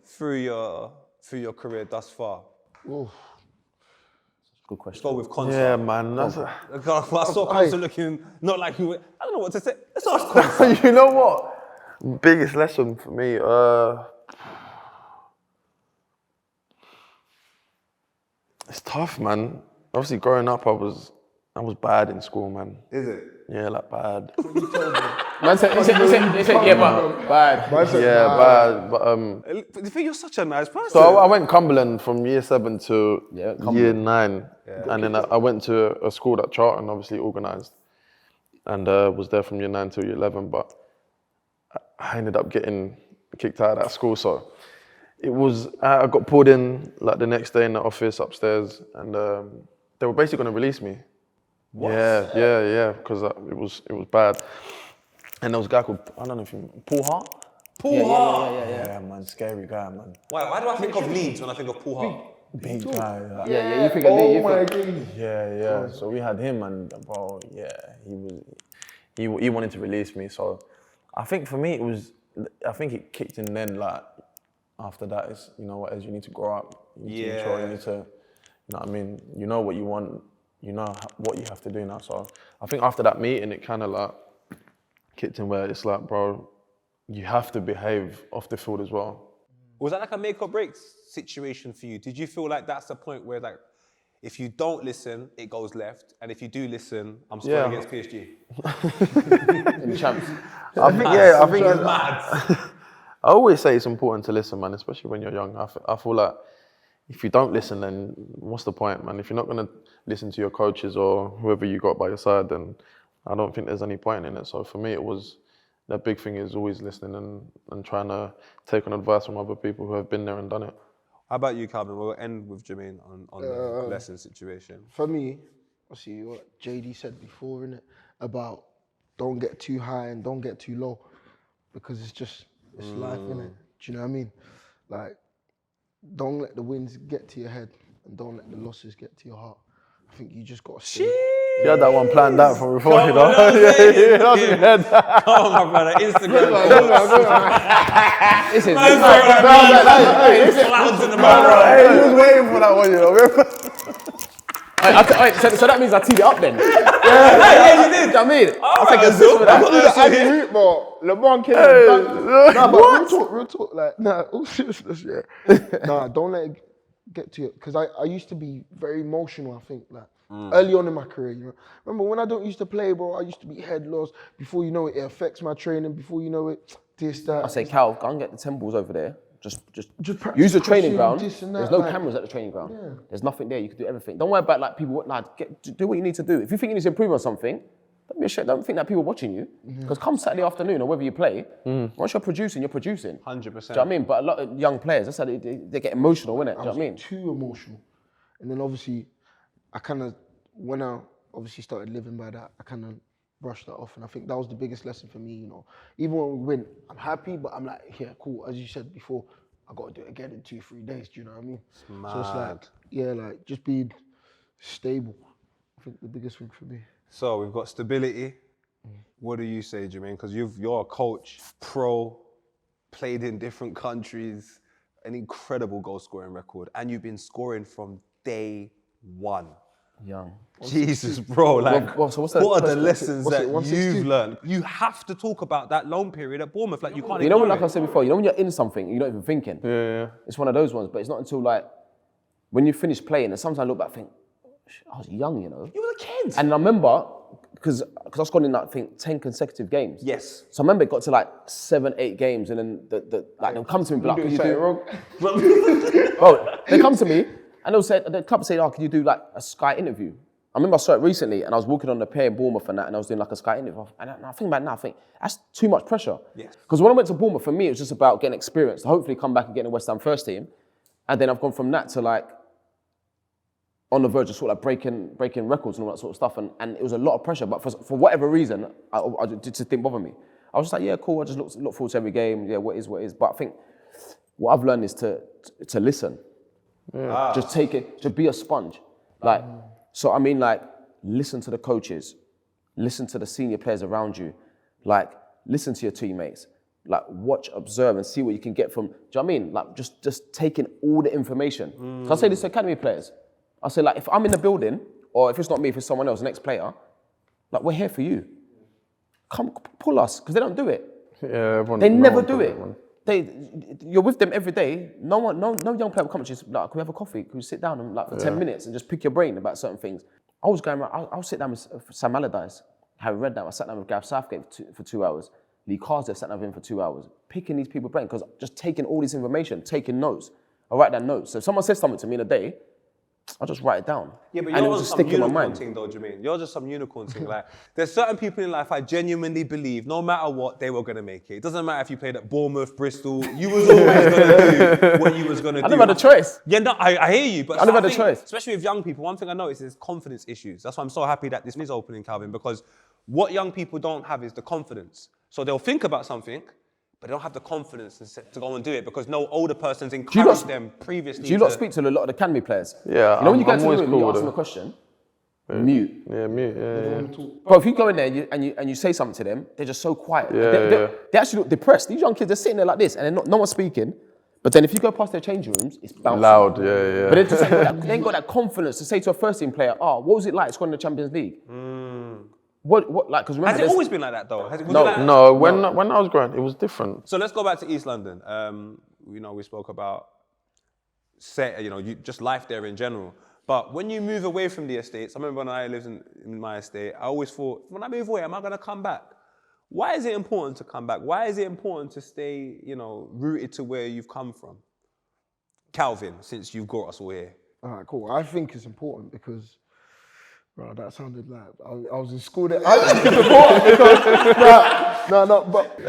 through your career thus far?
Oof.
Good question.
Let's go with Konsa.
Yeah, man.
I saw Konsa looking not like you. I don't know what to say. Let's ask Konsa.
You know what? Biggest lesson for me, it's tough, man. Obviously, growing up, I was bad in school, man.
Is it?
Yeah, like bad.
Man said, yeah, but bad.
Yeah, bad. But
You think you're such a nice person?
so I went Cumberland from year 7 to year 9, and then I went to a school that Charlton obviously organised, and was there from year 9 to year 11. But I ended up getting kicked out of that school, so. It was, I got pulled in like the next day in the office upstairs, and they were basically going to release me. What? Yeah, because it was bad. And there was a guy called, I don't know if you know, Paul Hart?
Paul Hart?
Yeah, man, scary guy, man.
Why do I think of Leeds when I think of Paul Hart?
Big guy.
Yeah, you think of Lee.
Oh my God.
Yeah. So we had him, and bro, yeah, he wanted to release me. So I think for me it kicked in then, like, after that, it's, you know what, as you need to grow up, you need to mature, you need to, you know what I mean, you know what you want, you know what you have to do now. So I think after that meeting, it kind of like kicked in where it's like, bro, you have to behave off the field as well.
Was that like a make or break situation for you? Did you feel like that's the point where, like, if you don't listen, it goes left, and if you do listen, I'm scoring against PSG?
In the champs.
I think
it's mad.
I always say it's important to listen, man, especially when you're young. I feel like if you don't listen, then what's the point, man? If you're not going to listen to your coaches or whoever you got by your side, then I don't think there's any point in it. So for me, the big thing is always listening and trying to take on advice from other people who have been there and done it.
How about you, Calvin? We'll end with Jermain on the lesson situation.
For me, I see what JD said before, innit? About don't get too high and don't get too low, because it's life, innit? Do you know what I mean? Like, don't let the wins get to your head and don't let the losses get to your heart. I think you just got to stay.
You had that one planned out from before, you know?
Come on, my brother. Instagram.
Listen,
Clouds in the mirror.
Hey, he was waiting for that one, you know?
so that means I teed it up then.
Yeah, you did.
I mean, I'll take a
so
for that.
But LeBron came and nah, but real talk, like, nah, all seriousness, yeah. Nah, don't let it get to you. Because I used to be very emotional, I think, like, early on in my career, you know. Remember when I don't used to play, bro, I used to be head lost. Before you know it, it affects my training. Before you know it, this, that.
I say, Cal, go and get the 10 balls over there. Just
practice
use the training
crossing,
ground.
this and that,
There's no
like-
cameras at the training ground. There's nothing there. You can do everything. Don't worry about like people. Do what you need to do. If you think you need to improve on something, don't be ashamed. Don't think that people are watching you. Because come Saturday afternoon or whether you play, once you're producing, you're producing.
100%.
Do you know what I mean? But a lot of young players, that's how they get emotional, innit? Do you know what I mean?
Too emotional. And then obviously, when I obviously started living by that, I kind of brushed that off. And I think that was the biggest lesson for me, you know. Even when we win, I'm happy, but I'm like, yeah, cool. As you said before, I got to do it again in 2-3 days, do you know what I mean? So it's like, yeah, like just being stable. I think the biggest thing for me.
So we've got stability. What do you say, Jermain? Because you're a coach, pro, played in different countries, an incredible goal scoring record, and you've been scoring from day one.
Young.
Jesus, bro, like,
so what's that?
what are the lessons
what's it,
that
162?
you've learned? You have to talk about that loan period at Bournemouth, like you can't
You know,
ignore
like I
it.
said before, you know when you're in something, you're not even thinking.
Yeah.
It's one of those ones, but it's not until like, when you finish playing, and sometimes I look back and think, I was young, you know?
You were a kid.
And I remember, because I scored in, I think, 10 consecutive games.
Yes.
So I remember it got to like 7, 8 games, and then they'll come to me and be like, can you do
wrong?
Bro, they come to me, and the club say, oh, can you do like a Sky interview? I remember I saw it recently, and I was walking on the pier in Bournemouth and that, and I was doing like a Sky interview. And I think about it now, I think, that's too much pressure.
Yes.
Because when I went to Bournemouth, for me, it was just about getting experience, to hopefully come back and get in the West Ham first team. And then I've gone from that to like, on the verge of sort of like breaking records and all that sort of stuff. And it was a lot of pressure, but for whatever reason, it just didn't bother me. I was just like, yeah, cool, I just look forward to every game, yeah, what is. But I think what I've learned is to listen. Yeah. Just take it, to be a sponge. Like, so I mean, like, listen to the coaches, listen to the senior players around you, like, listen to your teammates, like, watch, observe, and see what you can get from, do you know what I mean? Like, just taking all the information. So I say this to academy players. I say, like, if I'm in the building, or if it's not me, if it's someone else, the next player, like, we're here for you. Come, pull us, because they don't do it.
Yeah,
They never do it. You're with them every day. No young player will come and just like, can we have a coffee? Can we sit down and like for 10 minutes and just pick your brain about certain things? I was going around. I'll sit down with Sam Allardyce, Harry Redknapp. I sat down with Gareth Southgate for 2 hours. Lee Carsdale sat down with him for 2 hours, picking these people's brain because just taking all this information, taking notes. I write down notes. So if someone says something to me in a day, I just write it down.
Yeah, but
and it
you're
was
just
just
some
stick in my
unicorn
mind.
thing though, Jermain. You're just some unicorn thing. Like, there's certain people in life I genuinely believe, no matter what, they were gonna make it. It doesn't matter if you played at Bournemouth, Bristol, you was always gonna do what you was gonna do.
I never had a choice.
Yeah, no, I hear you, but
I never had a
think,
choice.
especially with young people, one thing I notice is confidence issues. That's why I'm so happy that this is opening, Calvin, because what young people don't have is the confidence. So they'll think about something, but they don't have the confidence to go and do it because no older person's encouraged them previously.
Do you not speak to a lot of the academy players?
Yeah,
You know when you
I'm
get to the
always
room,
cool
you
with
ask them
them.
a question, mute.
Yeah, mute. Yeah.
Bro, if you go in there and you say something to them, they're just so quiet. They actually look depressed. These young kids, they're sitting there like this and no one's speaking. But then if you go past their changing rooms, it's bouncing.
Loud, yeah.
But they just they ain't got that confidence to say to a first team player, what was it like scoring in the Champions League? What like, because remember,
Has it always been like that though? Was it
No.
like that?
No, when I was growing, it was different.
So let's go back to East London. We spoke about you just life there in general. But when you move away from the estates, I remember when I lived in my estate, I always thought, when I move away, am I gonna come back? Why is it important to come back? Why is it important to stay, rooted to where you've come from? Calvin, since you've got us all here.
All right, cool. I think it's important because, bro, that sounded like I was in school there. I think it's important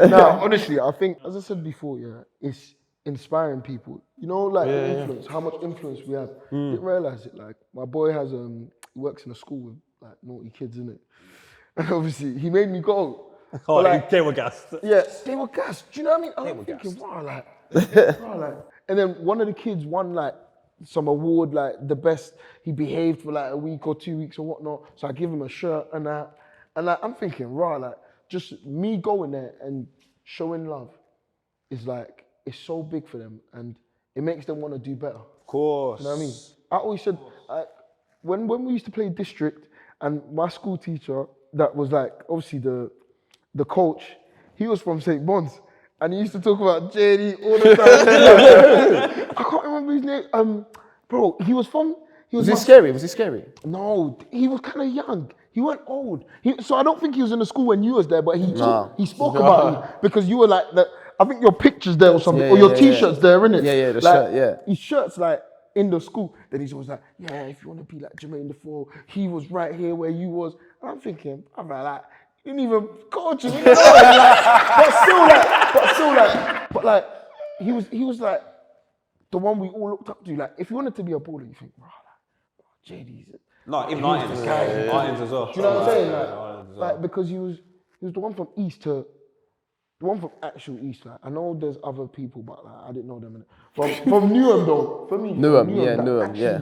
because, honestly, I think, as I said before, it's inspiring people. You know, like influence, how much influence we have. Didn't realize it. Like, my boy has he works in a school with like naughty kids, innit? And obviously, he made me go.
Oh,
like,
they were gassed.
Yeah, they were gassed. Do you know what I mean? I was thinking, wow, like, and then one of the kids won like some award, like the best. He behaved for like a week or 2 weeks or whatnot. So I give him a shirt and that. And like, I'm thinking, like, just me going there and showing love is like, it's so big for them and it makes them want to do better.
Of course.
You know what I mean? I always said, when we used to play district and my school teacher, that was like, obviously the coach, he was from St. Bon's and he used to talk about JD all the time. I can't remember his name. Bro, he was from...
Was he scary? Was he scary?
No, he was kind of young. He wasn't old. So I don't think he was in the school when you was there, but he spoke about you because you were like... I think your picture's there or something, or your T-shirt's there, innit?
Yeah, the
like,
shirt, yeah.
His shirt's like in the school. Then he's always like, yeah, if you want to be like Jermain Defoe, he was right here where you was. And I'm thinking, I'm like, you didn't even coach him, but he was like the one we all looked up to. Like, if you wanted to be a baller, you think, bro, like, JD's.
No, even Martins as well.
Do you know what I'm saying? Like, because he was the one from East to. The one from actual East, like, I know there's other people, but like, I didn't know them. From Newham though, for me, Newham,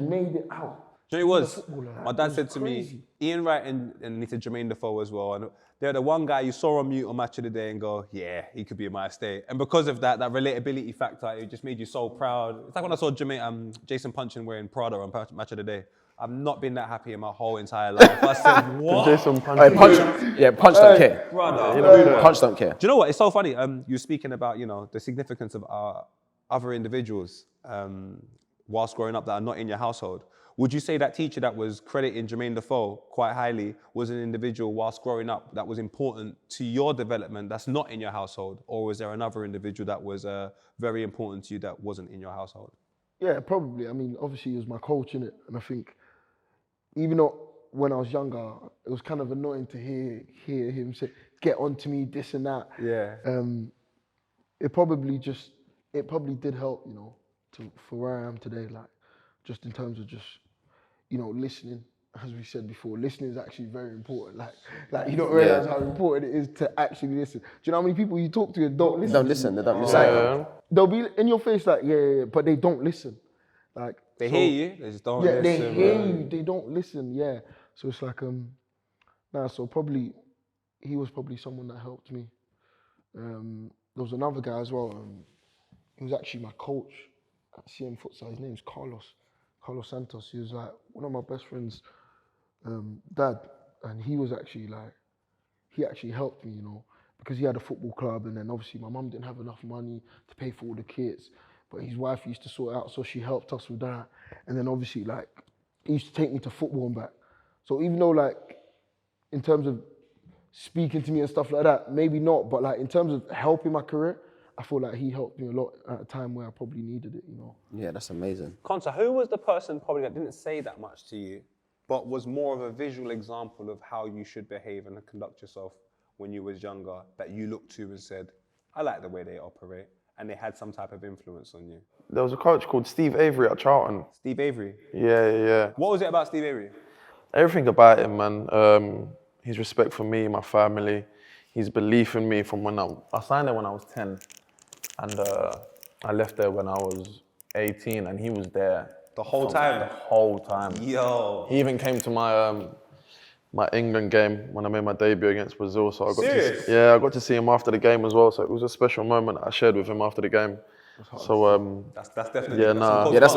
made it out.
Do you know what it was? My dad said to me, Ian Wright and he said Jermain Defoe as well. And they're the one guy you saw on mute on Match of the Day and go, yeah, he could be in my estate. And because of that relatability factor, it just made you so proud. It's like when I saw Jason Punchin wearing Prada on Match of the Day. I've not been that happy in my whole entire life. I said, what?
Jason
Punch don't care.
Brother.
Punch don't care.
Do you know what? It's so funny. You were speaking about, the significance of other individuals whilst growing up that are not in your household. Would you say that teacher that was crediting Jermain Defoe quite highly was an individual whilst growing up that was important to your development that's not in your household? Or was there another individual that was very important to you that wasn't in your household?
Yeah, probably. I mean, obviously he was my coach, innit? And I think even though when I was younger, it was kind of annoying to hear him say, get onto me, this and that.
Yeah.
It probably did help, for where I am today, like, just in terms of just, listening. As we said before, listening is actually very important. Like you don't realize how important it is to actually listen. Do you know how many people you talk to and don't listen?
They don't listen.
They'll be in your face like, yeah, but they don't listen. Like,
they hear you, they just don't listen.
Yeah, they hear you, they don't listen, yeah. So it's like, so probably, he was probably someone that helped me. There was another guy as well, he was actually my coach at CM Futsal. His name's Carlos Santos. He was like one of my best friends' dad, and he was actually like, he actually helped me, because he had a football club, and then obviously my mum didn't have enough money to pay for all the kits, but his wife used to sort it out, so she helped us with that. And then obviously, like, he used to take me to football and back. So even though, like, in terms of speaking to me and stuff like that, maybe not, but like in terms of helping my career, I feel like he helped me a lot at a time where I probably needed it,
Yeah, that's amazing.
Konsa, who was the person probably that didn't say that much to you, but was more of a visual example of how you should behave and conduct yourself when you was younger, that you looked to and said, I like the way they operate, and they had some type of influence on you?
There was a coach called Steve Avery at Charlton.
Steve Avery?
Yeah.
What was it about Steve Avery?
Everything about him, man. His respect for me, my family, his belief in me from when I signed there when I was 10. And I left there when I was 18, and he was there.
The whole time?
The whole time.
Yo.
He even came to my England game when I made my debut against Brazil. So I got to see him after the game as well. So it was a special moment I shared with him after the game. So
that's definitely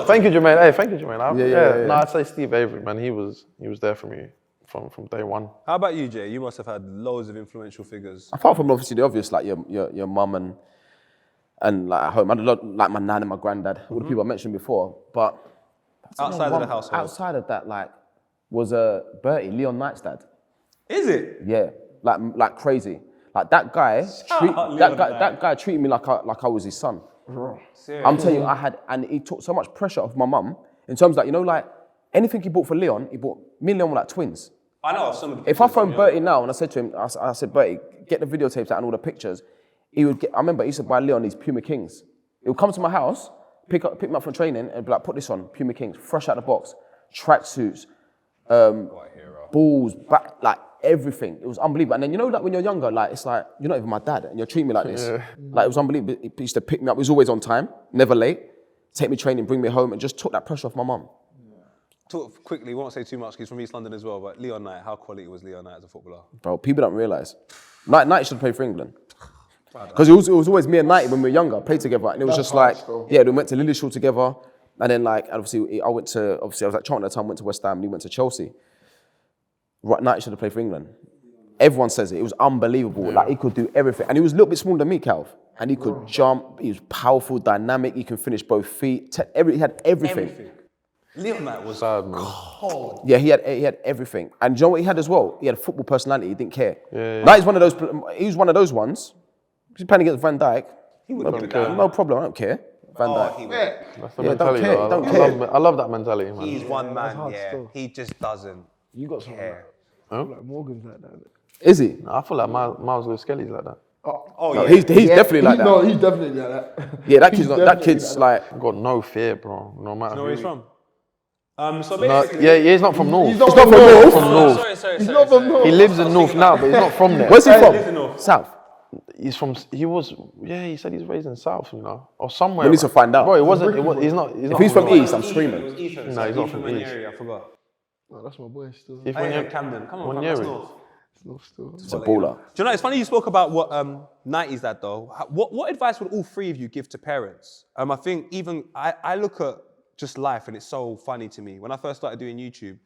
thank you, Jermain. Hey, thank you, Jermain. No, I'd say Steve Avery, man. He was there for me from day one.
How about you, Jay? You must have had loads of influential figures.
Apart from obviously the obvious, like your mum and like at home, I had a lot, like my nan and my granddad, all the people I mentioned before. But
outside of the household,
outside of that, like was Bertie, Leon Knight's dad.
Is it?
Yeah, like crazy. Like that guy, that guy treated me like I was his son.
Seriously?
I'm telling you, and he took so much pressure off my mum in terms of, like, like anything he bought for Leon, me and Leon were like twins.
I know some of the
If I phoned Bertie now and I said to him, I said, Bertie, get the videotapes out and all the pictures. I remember he used to buy Leon these Puma Kings. He would come to my house, pick me up from training and be like, put this on, Puma Kings, fresh out the box, tracksuits, balls, back, like everything. It was unbelievable. And then like when you're younger, like it's like, you're not even my dad and you're treating me like this. Yeah. Like it was unbelievable. He used to pick me up, he was always on time, never late, take me training, bring me home, and just took that pressure off my mum.
Talk quickly, we won't say too much, he's from East London as well, but Leon Knight, how quality was Leon Knight as a footballer?
Bro, people don't realise. Knight should have played for England. Because it was always me and Knighty when we were younger, played together, and it was just like, we went to Lillishall together, and then like, obviously I was at Charlton at the time, went to West Ham, and he went to Chelsea. Knighty should have played for England. Everyone says it, it was unbelievable, like he could do everything, and he was a little bit smaller than me, Calv, and he could jump, he was powerful, dynamic, he can finish both feet, he had everything.
Leon Knight was cold.
Yeah, he had everything, and do you know what he had as well? He had a football personality, he didn't care. Knight's one of those, he was one of those ones. He's playing against Van Dijk.
He wouldn't give it
care.
down.
No problem, I don't care. Van Dijk.
He would.
That's the
Yeah,
mentality.
don't care,
though.
don't
I
care.
love- I love that mentality, man.
He's one man,
hard
yeah.
still.
He just doesn't
You got some
care.
like Morgan's like that.
Is he?
I feel like Miles Lewis Skelly's like that.
Oh,
No,
yeah.
he's definitely like that.
No, he's definitely like that.
Yeah, that
He's
kid's not. That
definitely
kid's
like
like.
I've got no fear, bro. No matter
You know
who
where he's
he-
from? So
No,
basically,
yeah, he's not from North.
He's not
He's not from North.
from North.
sorry.
He's not from North.
He lives in North now, but he's not from there.
Where's he
lives in
from?
North.
South.
He's from. He was. Yeah, he said he's raised in South, you know, or somewhere.
We need to find out.
Bro, it wasn't. He's not.
If he's from East, I'm
It
screaming.
was Ethan.
No, he's not
Ethan
from East.
Manieri, I forgot.
Oh, that's my boy still.
If
Oh, yeah,
Wanyeri-
Camden. Come on, fam,
Wanyeri.
that's North.
It's not still.
It's a baller.
Do you know, it's funny you spoke about what 90s dad though. What advice would all three of you give to parents? I think even, I look at just life and it's so funny to me. When I first started doing YouTube,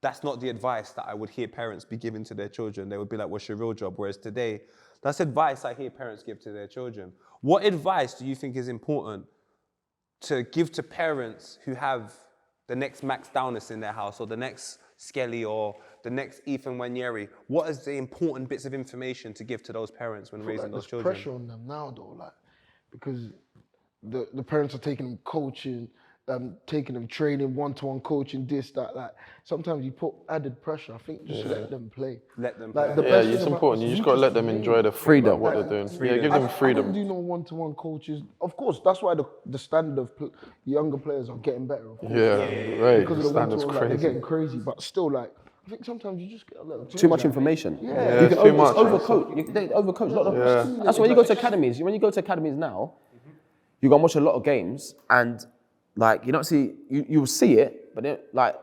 that's not the advice that I would hear parents be giving to their children. They would be like, what's your real job? Whereas today, that's advice I hear parents give to their children. What advice do you think is important to give to parents who have the next Max Downis in their house or the next Skelly or the next Ethan Wanyeri? What is the important bits of information to give to those parents when raising those
There's
children?
pressure on them now though, like, because the parents are taking them coaching, taking them training, one-to-one coaching, this, that, like. Sometimes you put added pressure. I think just let them play.
Let them
Like,
play.
the
Yeah,
best
it's
thing about
important. You just got to let them enjoy the
Freedom.
what they're doing. Yeah, give them
I
freedom.
don't do no one-to-one coaches. Of course, that's why the standard of younger players are getting better. Of course.
Yeah, right.
Because of the
Standard's
one-to-one, like, they're
crazy.
getting crazy. But still, like, I think sometimes you just get a little
Too much information.
Yeah.
You can
too much.
overcoach. They overcoach. That's why when you go to academies. When you go to academies now, you go and watch a lot of games, and like you don't see, you will see it, but then like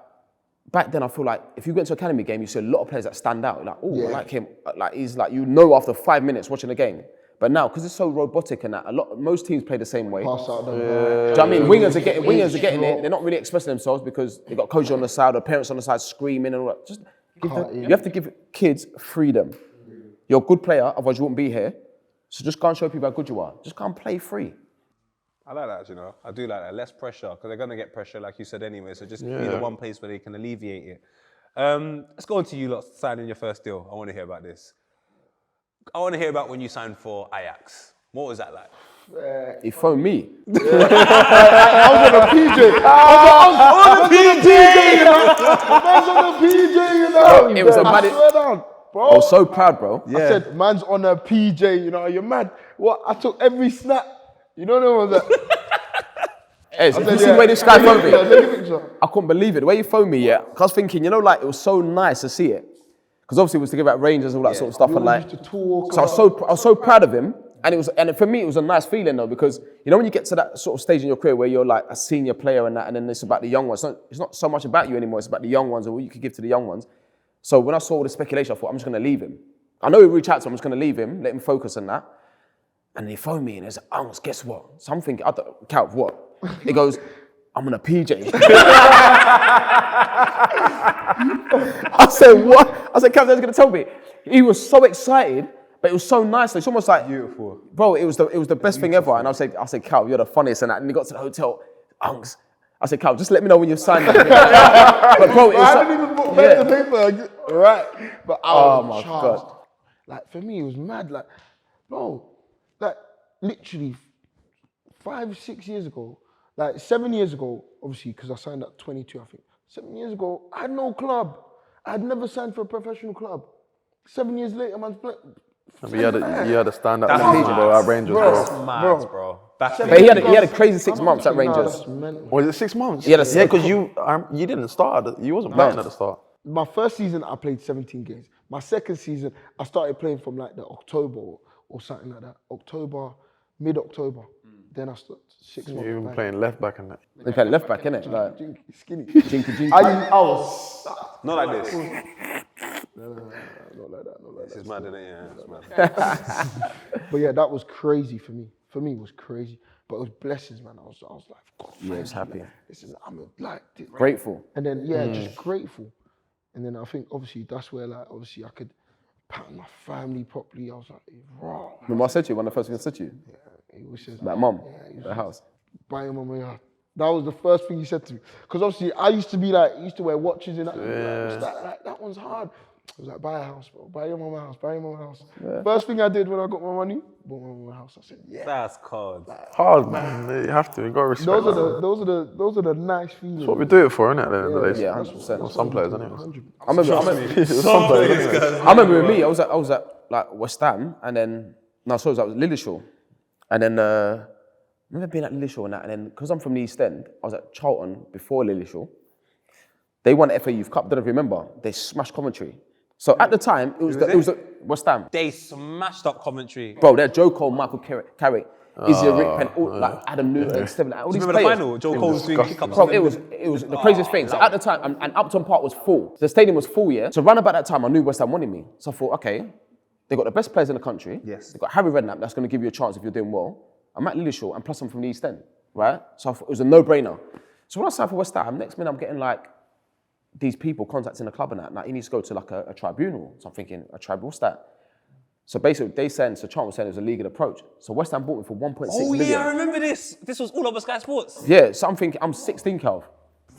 back then I feel like if you go into an academy game, you see a lot of players that stand out. Like, oh, I like him. Like he's like after 5 minutes watching the game. But now, because it's so robotic and that, most teams play the same way.
Pass out them.
Do you know what I mean? Wingers are getting it. They're not really expressing themselves because they got coaches on the side or parents on the side screaming and all that. Just you have to give kids freedom. You're a good player, otherwise you wouldn't be here. So just go and show people how good you are. Just go and play free.
I like that, you know. I do like that. Less pressure, because they're going to get pressure, like you said anyway. So just be the one place where they can alleviate it. Let's go on to you lot signing your first deal. I want to hear about this. I want to hear about when you signed for Ajax. What was that like?
He phoned me.
I was on a PJ. I was on a PJ, you know.
It was a mad-
I swear down, bro.
I was so proud, bro.
I said, man's on a PJ, you know, you're mad. What? I took every snap. You know what I was like?
Hey, so you see the way this guy phoned me?
Take a picture.
I couldn't believe it. The way he phoned me, yeah. 'Cause I was thinking, you know, like it was so nice to see it. Because obviously it was to give out Rangers and all that sort of stuff.
We
And
all
like,
used to talk
so I was so proud of him. And for me, it was a nice feeling though, because you know when you get to that sort of stage in your career where you're like a senior player and that, and then it's about the young ones. It's not so much about you anymore. It's about the young ones and what you could give to the young ones. So when I saw all the speculation, I thought I'm just going to leave him. I know he'll reach out to him. I'm just going to leave him, let him focus on that. And he phoned me and he said, "Angus, guess what? Something, I don't, Cal, what?" He goes, "I'm on a PJ." I said, "What?" I said, "Cal, they're going to tell me." He was so excited, but it was so nice. It's almost like,
Beautiful.
bro, it was the best thing ever. And I said, "Cal, you're the funniest." And that. And he got to the hotel, Angus. I said, "Cal, just let me know when you've signed that." But bro, it was
I didn't even put pen to paper, right? But I was charged. Like, for me, it was mad. Like, bro, like, literally 5, 6 years ago, like 7 years ago, obviously, because I signed at 22, I think. 7 years ago, I had no club. I had never signed for a professional club. 7 years later, man's playing.
But you had a stand-up
That's
season,
mad.
bro, at Rangers, bro.
Mad, bro. Back
But he had a crazy 6 months at Rangers.
Was it 6 months?
He had a-
Yeah, because you didn't start. You wasn't playing at the start.
My first season, I played 17 games. My second season, I started playing from like the October or something like that. Mid-October. Then I started 6 months.
You were playing left back and that.
They played left back, innit? Like,
Jinky, skinny.
jinky.
I was
Not like this.
not like that.
This is mad, isn't it? Yeah, it's mad.
But yeah, that was crazy for me. For me, it was crazy. But it was blessings, man. I was like, God,
Yeah, he was happy.
I'm like,
Grateful.
and then just grateful. And then I think obviously that's where like obviously I could pat my family properly. I was like, raw.
Remember I said to you, one of the first things I said to you?
He was just
About mum,
he was
the house.
buy him on my yard. That was the first thing he said to me. Because obviously I used to be like, used to wear watches and that. Like, that one's hard. I was like, buy a house, bro. Buy your mum a house. Buy your mum a house. First thing I did when I got my money, bought my mum a house. I said, yeah.
That's cold.
Hard, man. You have to. You got to respect that.
Those are the nice feelings.
That's what we do it for, innit? At the end of the day.
Yeah, 100%.
Well, some players, anyway.
I remember with me, I was at like West Ham, and then I was at Lillishall, and then I remember being at Lillishall and that, and then because I'm from the East End, I was at Charlton before Lillishall. They won the FA Youth Cup. Don't know if you remember. They smashed Coventry. So at the time, it was the West Ham.
They smashed up Coventry.
Bro, they're Joe Cole, Michael Carrick, Izzy Rick Penn, like Adam Newton, Stephen, all these
Remember
players.
the final? Joe Cole's doing kick-ups.
Bro, it was the craziest thing. So at the time, and Upton Park was full. The stadium was full, yeah? So round about that time, I knew West Ham wanted me. So I thought, okay, they got the best players in the country.
Yes.
They got Harry Redknapp, that's going to give you a chance if you're doing well. I'm at Lillishall, and plus I'm from the East End, right? So I thought it was a no-brainer. So when I signed for West Ham, next minute I'm getting like these people contacting the club and that. Like, he needs to go to like a tribunal. So I'm thinking, a tribunal, what's that? So basically, Charlton was saying it was a legal approach. So West Ham bought me for 1.6 million.
Oh yeah, I remember this. This was all over Sky Sports.
Yeah, so I'm thinking, I'm 16, Calv.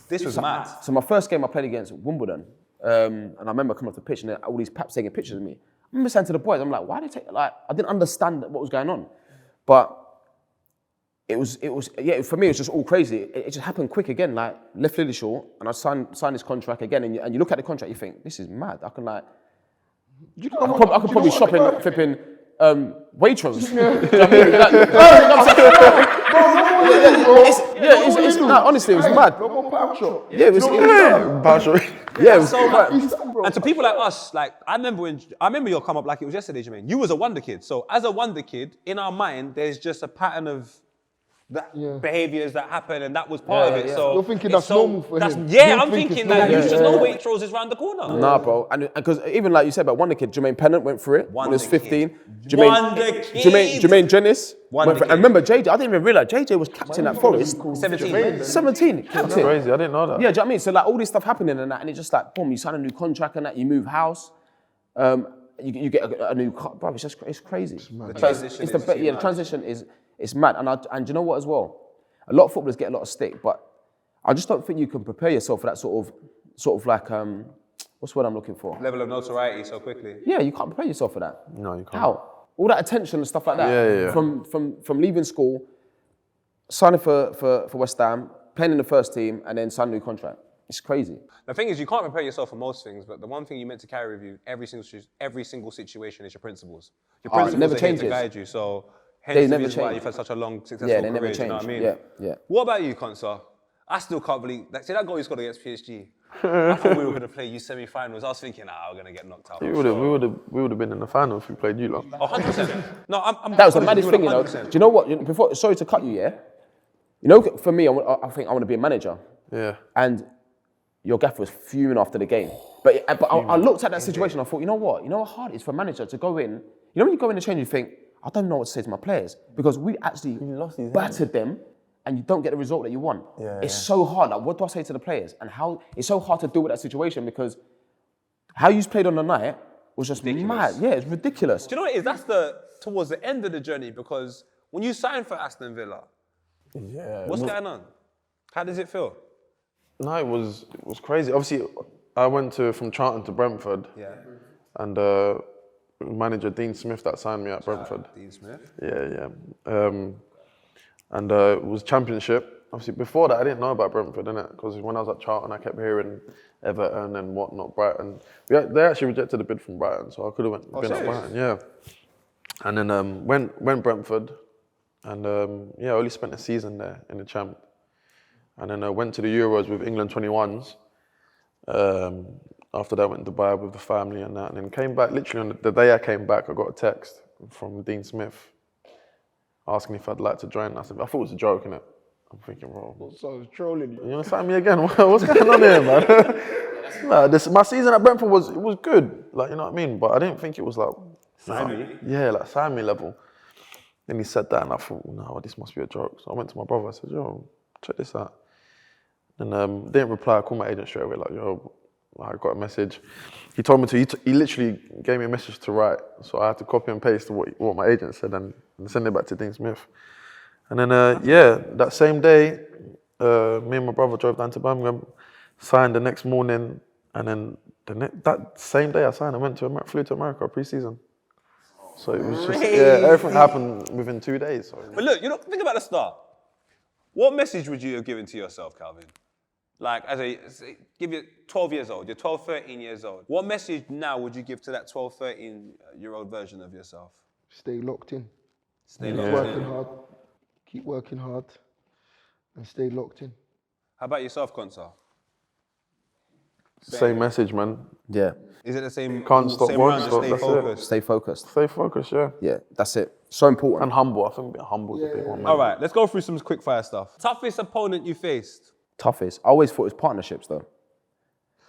This was mad.
So my first game I played against Wimbledon, and I remember coming off the pitch and all these paps taking pictures of me. I remember saying to the boys, I'm like, why did they take, like, I didn't understand what was going on. But it was, yeah, for me, it was just all crazy. It just happened quick again, like, left Lillishall, and I signed this contract again, and you look at the contract, you think, this is mad. I can, like, I could probably shop in flipping Waitrose. Honestly, it was mad. Yeah, it was so mad.
And to people like us, like I remember your come up like it was yesterday, Jermaine. You was a wonder kid. So as a wonder kid, in our mind, there's just a pattern of behaviours that happen, and that was part of it. So
you're thinking that's normal for him.
Yeah, I'm thinking that you should know Waitrose is round the corner.
Nah, bro. And because even like you said about Wonder Kid, Jermaine Pennant went through it when he was 15. Jermaine Jennings went through it. And remember, JJ, I didn't even realise, JJ was captain at Forest. 17, captain.
Crazy, I didn't know that.
Yeah, do you know what I mean? So like all this stuff happening and that, and it's just like, boom, you sign a new contract and that, you move house. You get a new car. Bro, it's crazy. The transition is mad. And you know what as well? A lot of footballers get a lot of stick, but I just don't think you can prepare yourself for that sort of like, what's the word I'm looking for?
Level of notoriety so quickly.
Yeah, you can't prepare yourself for that.
No, you can't.
How? All that attention and stuff like that.
Yeah.
From leaving school, signing for West Ham, playing in the first team, and then signing a new contract. It's crazy.
The thing is, you can't prepare yourself for most things, but the one thing you meant to carry with you every single situation is your principles. Your principles
never
are here
changes.
to guide you. So hence
They
the
never
reason why
change.
you've had such a long, successful
Yeah, they
career.
never
do you know what I
change.
mean?
Yeah.
What about you, Konsa? I still can't believe, like, say that goal you scored against PSG. I thought we were going to play you semi-finals. I was thinking, we're going to get knocked out.
We would have been in the final if we played you lot.
Oh, 100%. No,
That was the maddest thing, you know. Do you know what? Sorry to cut you, yeah? You know, for me, I think I want to be a manager.
Yeah.
And your gaffer was fuming after the game. But I looked at that situation, I thought, you know what? You know how hard it is for a manager to go in. You know when you go in the change, you think, I don't know what to say to my players. Because we actually battered them and you don't get the result that you want. It's so hard. Like, what do I say to the players? And how it's so hard to deal with that situation because how you played on the night was just mad. Yeah, it's ridiculous.
Do you know what it is? That's towards the end of the journey because when you signed for Aston Villa, what's going on? How does it feel?
No, it was crazy. Obviously, I went from Charlton to Brentford.
Yeah.
And manager Dean Smith that signed me at Brentford.
Dean Smith?
Yeah. And it was Championship. Obviously, before that, I didn't know about Brentford, innit? Because when I was at Charlton, I kept hearing Everton and whatnot, Brighton. They actually rejected a bid from Brighton, so I could have been at Brighton, yeah. And then went Brentford, and I only spent a season there in the Champ. And then I went to the Euros with England 21s. After that, I went to Dubai with the family and that, and then came back. Literally on the day I came back, I got a text from Dean Smith asking if I'd like to join. I thought it was a joke, innit? I'm thinking, bro.
So I was trolling you.
You want to sign me again? What's going on here, man? My season at Brentford was good, like, you know what I mean? But I didn't think it was like sign me level. Then he said that, and I thought, no, this must be a joke. So I went to my brother. I said, yo, check this out. And didn't reply. I called my agent straight away, like, yo, I got a message. He told me to. He literally gave me a message to write, so I had to copy and paste what my agent said and send it back to Dean Smith. And then that same day, me and my brother drove down to Birmingham, signed the next morning, and then that same day I signed, I flew to America pre-season. So it was just, everything happened within 2 days. So.
But look, think about the start. What message would you have given to yourself, Calvin? Like, give you 12 years old, you're 12, 13 years old. What message now would you give to that 12, 13-year-old version of yourself?
Stay locked in.
Stay
Keep
locked
working
in.
hard. Keep working hard. And stay locked in.
How about yourself, Konsa?
Same message, man.
Yeah.
Is it the same?
Can't stop,
same
won't
round,
stop,
stay
that's it.
focused.
Stay focused.
Stay focused, yeah.
Yeah, that's it. So important.
And humble. I think being humble is a big one, man.
All right, let's go through some quickfire stuff. Toughest opponent you faced?
Toughest. I always thought it was partnerships though.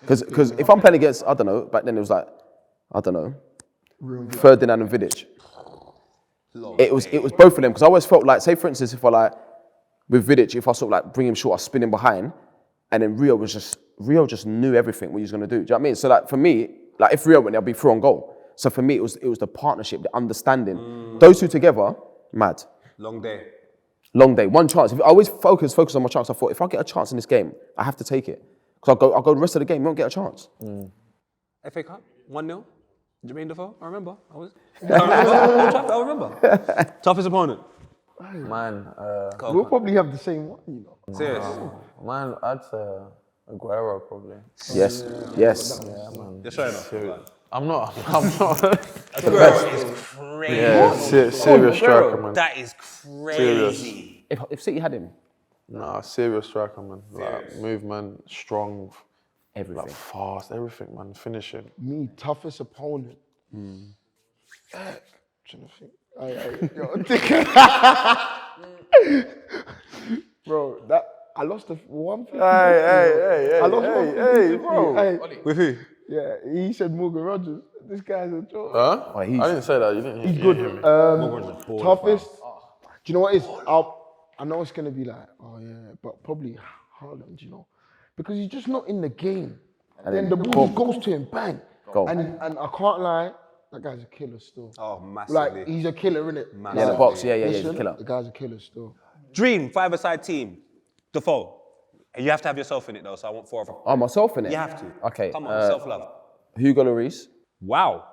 Because if I'm playing against, I don't know, back then it was like, I don't know, Ferdinand and Vidic. It was both of them, because I always felt like, say for instance, if I like, with Vidic, if I sort of like bring him short, I spin him behind, and then Rio just knew everything what he was going to do. Do you know what I mean? So like for me, like if Rio went, I'd be through on goal. So for me, it was the partnership, the understanding. Those two together, mad.
Long day.
Long day, one chance. I always focus on my chance. I thought, if I get a chance in this game, I have to take it. Because I'll go the rest of the game, you won't get a chance.
FA Cup, 1-0. Jermain Defoe, I remember. I remember. Toughest opponent?
Man,
We'll probably have the same one, you know.
Serious?
man, I'd say Aguero probably.
Yes, yes.
Yeah, man.
You're showing off.
I'm not.
Aguero is crazy.
Yeah, serious striker, man.
That is crazy.
If City had him,
Nah, serious striker, man. Like movement, strong,
everything.
like fast, everything, man. Finishing.
Me, toughest opponent. Trying to think. I'm thinking. Bro, I lost the one thing.
Hey,
I lost one thing.
bro.
Hey,
With who?
yeah, he said Morgan Rogers. This guy's a joke.
Huh?
Oh,
I didn't say that. You didn't.
He's
you
good.
didn't hear me.
Toughest. Do you know what it is? I know it's gonna be like, oh yeah, but probably Haaland, you know, because he's just not in the game. And then the ball just goes to him, bang.
Goal.
And I can't lie, that guy's a killer still.
Oh, massively.
Like he's a killer, innit?
Massively.
Yeah, the box, yeah, he's a
Listen,
killer.
The guy's a killer still.
Dream, five-a-side team. Defoe. And you have to have yourself in it though, so I want 4 of them.
Oh, myself in it?
You have to.
Okay.
Come on, self-love.
Hugo Lloris.
Wow.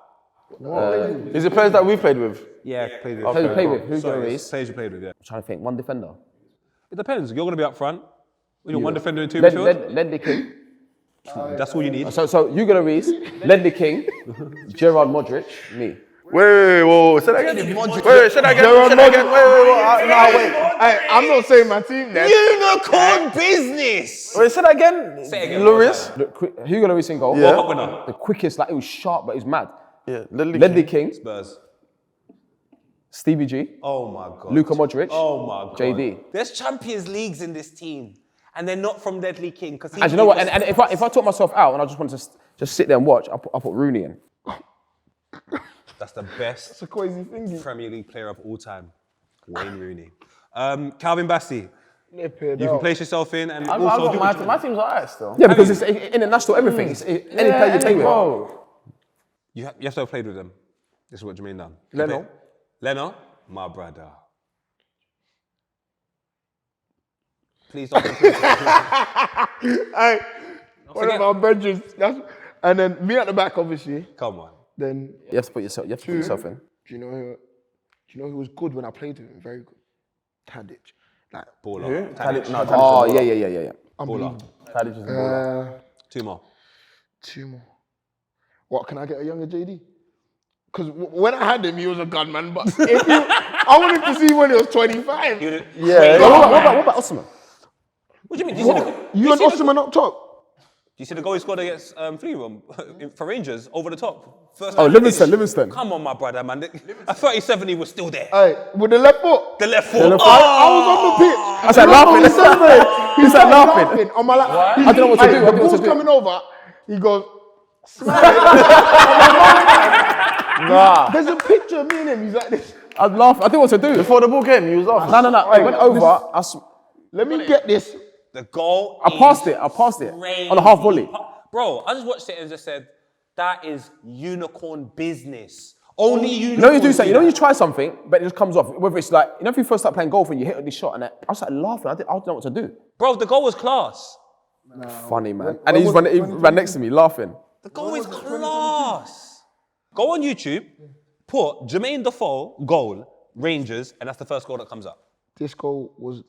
Is it players that we played with?
Yeah, played with.
Who you play with? Hugo
Sorry,
Lloris.
players you played with, yeah.
I'm trying to think. One defender.
It depends. You're going to be up front. You want one defender and 2 midfield?
Ledley King.
That's all you need.
So Hugo Lloris, Ledley King, Gerard Modric, me.
Wait, say that again. Wait, say that again. Wait.
I'm not saying my team then.
Unicorn business.
Wait, say that again.
Say it again.
Loris.
Hugo Lloris in goal.
Yeah.
Cup winner.
The quickest, like it was sharp, but it was mad.
Yeah,
Ledley King,
Spurs.
Stevie G,
Oh my God.
Luka Modric,
Oh my God.
JD.
There's Champions Leagues in this team, and they're not from Ledley King because
And you know what? And if I took myself out and I just wanted to just sit there and watch, I put Rooney in.
That's the best
It's a crazy thing.
Premier League player of all time. Wayne Rooney. Calvin Bassey. You
You
can place yourself in and
I've
also do
got my team's alright still.
Yeah, because it's international everything. It's any player you play with.
You have to have played with them. This is what Jermain done.
Leno.
Leno, my brother. Please don't.
Hey, one of our brethren. And then me at the back, obviously.
Come on.
Then
You have to put yourself in.
do you know who was good when I played with him? Very good. Tadic. Like
Baller.
Oh, yeah.
unbelievable.
Tadic is the baller.
2 more.
2 more. What, can I get a younger JD? Because when I had him, he was a gunman. But I wanted to see when he was 25.
What about Osman?
What do you mean? Do you see the,
You and Osman up top.
do you see the goal he scored against Fleetwood for Rangers over the top? First
Oh,
time
Livingston.
Come on, my brother, man. At 37, he was still there.
Hey, with the left foot.
The left foot.
I was on the pitch.
I started laughing. He started laughing.
On my lap.
I don't know what to do.
The ball's coming over. He goes,
Nah.
there's a picture of me and him. He's like this.
I'd laugh. I didn't know what to do.
Before the ball came, he was off.
No. It went over.
Let me get this.
the goal.
I passed it on a half volley.
Bro, I just watched it and just said, that is unicorn business. Only unicorn.
You know you do something. You know you try something, but it just comes off. Whether it's like, if you first start playing golf and you hit this shot, and I started laughing. I didn't know what to do.
Bro, the goal was class.
Funny man. And he ran next to me laughing.
The goal is class. Go on YouTube, put Jermain Defoe goal, Rangers, and that's the first goal that comes up.
This goal was,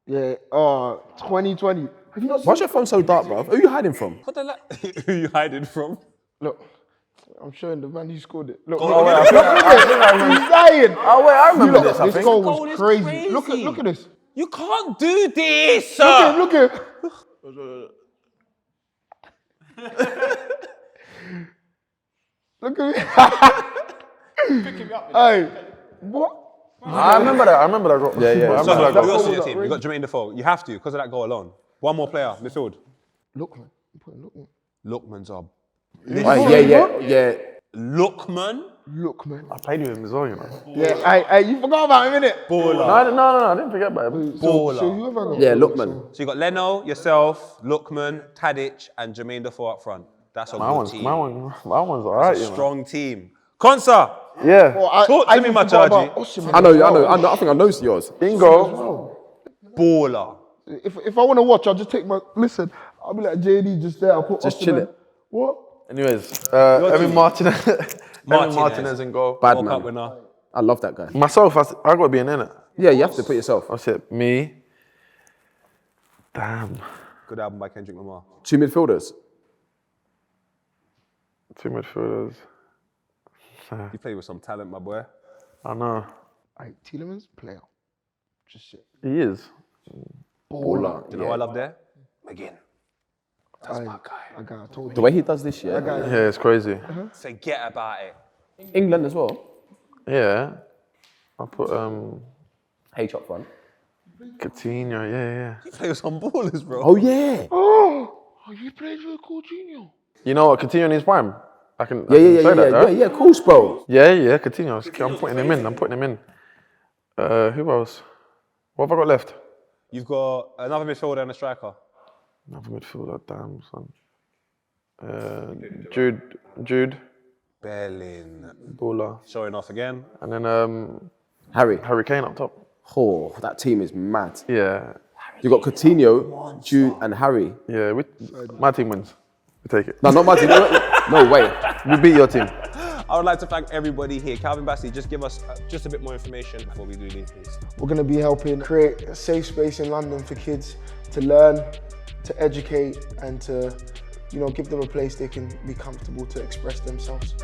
2020. Have you not
Why's
seen
your phone so dark, bro? Who are you hiding from?
What the Who are you hiding from?
Look, I'm showing the man who scored it. Look,
Go
look,
on,
look, he's dying.
Oh, wait, I remember this, I
This
think.
goal
Goal
was
is
crazy. Look
crazy.
at this.
You can't do this.
Look at Look at me. Pick him up. Hey, what?
I remember that goal.
Yeah, yeah.
I
So
remember that
who
goal.
else in your team? You got Jermain Defoe. You have to, because of that goal alone. One more player, midfield.
Lookman. I'm putting Lookman.
Lookman's up.
Yeah.
Lookman?
Lookman.
I played with him as well, you know.
Yeah, hey, you forgot about him, innit?
Baller.
No, I didn't forget about him.
So whoever got
Yeah, Lookman.
So you got Leno, yourself, Lookman, Tadic, and Jermain Defoe up front. That's a good team.
My one's alright, you know.
Strong team. Konsa,
Yeah.
talk to me, my chargy.
I know. I think I know yours.
Bingo.
Baller.
If I want to watch, I'll just take my. Listen, I'll be like JD just there. I'll put
Just
Osimhen.
chill it.
What?
Anyways, Evan Martinez.
Martinez.
Martinez in goal.
Bad
World Cup
man.
winner.
I love that guy.
Myself, I got to be in it.
Yeah, you have to put yourself.
That's it. Me. Damn.
Good album by Kendrick Lamar.
2 midfielders.
2 midfielders.
You play with some talent, my boy.
I know.
Hey, Tielemans, player. Just shit.
He is.
Baller.
You know what I love there? Again. That's my guy.
I told
The
you.
way he does this, yeah.
Yeah, it's crazy.
Forget about it.
England as well.
Yeah. I put
H up front.
Coutinho, yeah.
You play with some ballers, bro.
Oh yeah.
Oh, you played for Coutinho.
You know what? Coutinho in his prime. I can say that, right?
Yeah. Of course, bro.
Yeah, Coutinho. I'm putting him in. Who else? What have I got left?
You've got another midfielder and a striker.
Another midfielder, damn son. Jude,
Berlin.
Baller.
Showing off again.
And then
Harry.
Kane up top.
Oh, that team is mad.
Yeah.
You got Coutinho, Jude, and Harry.
Yeah, my team wins. We take it.
No, not my team. No way.
We beat your team.
I would like to thank everybody here. Calvin Bassey, just give us just a bit more information before we do leave, please.
We're going to be helping create a safe space in London for kids to learn, to educate, and to, give them a place they can be comfortable to express themselves.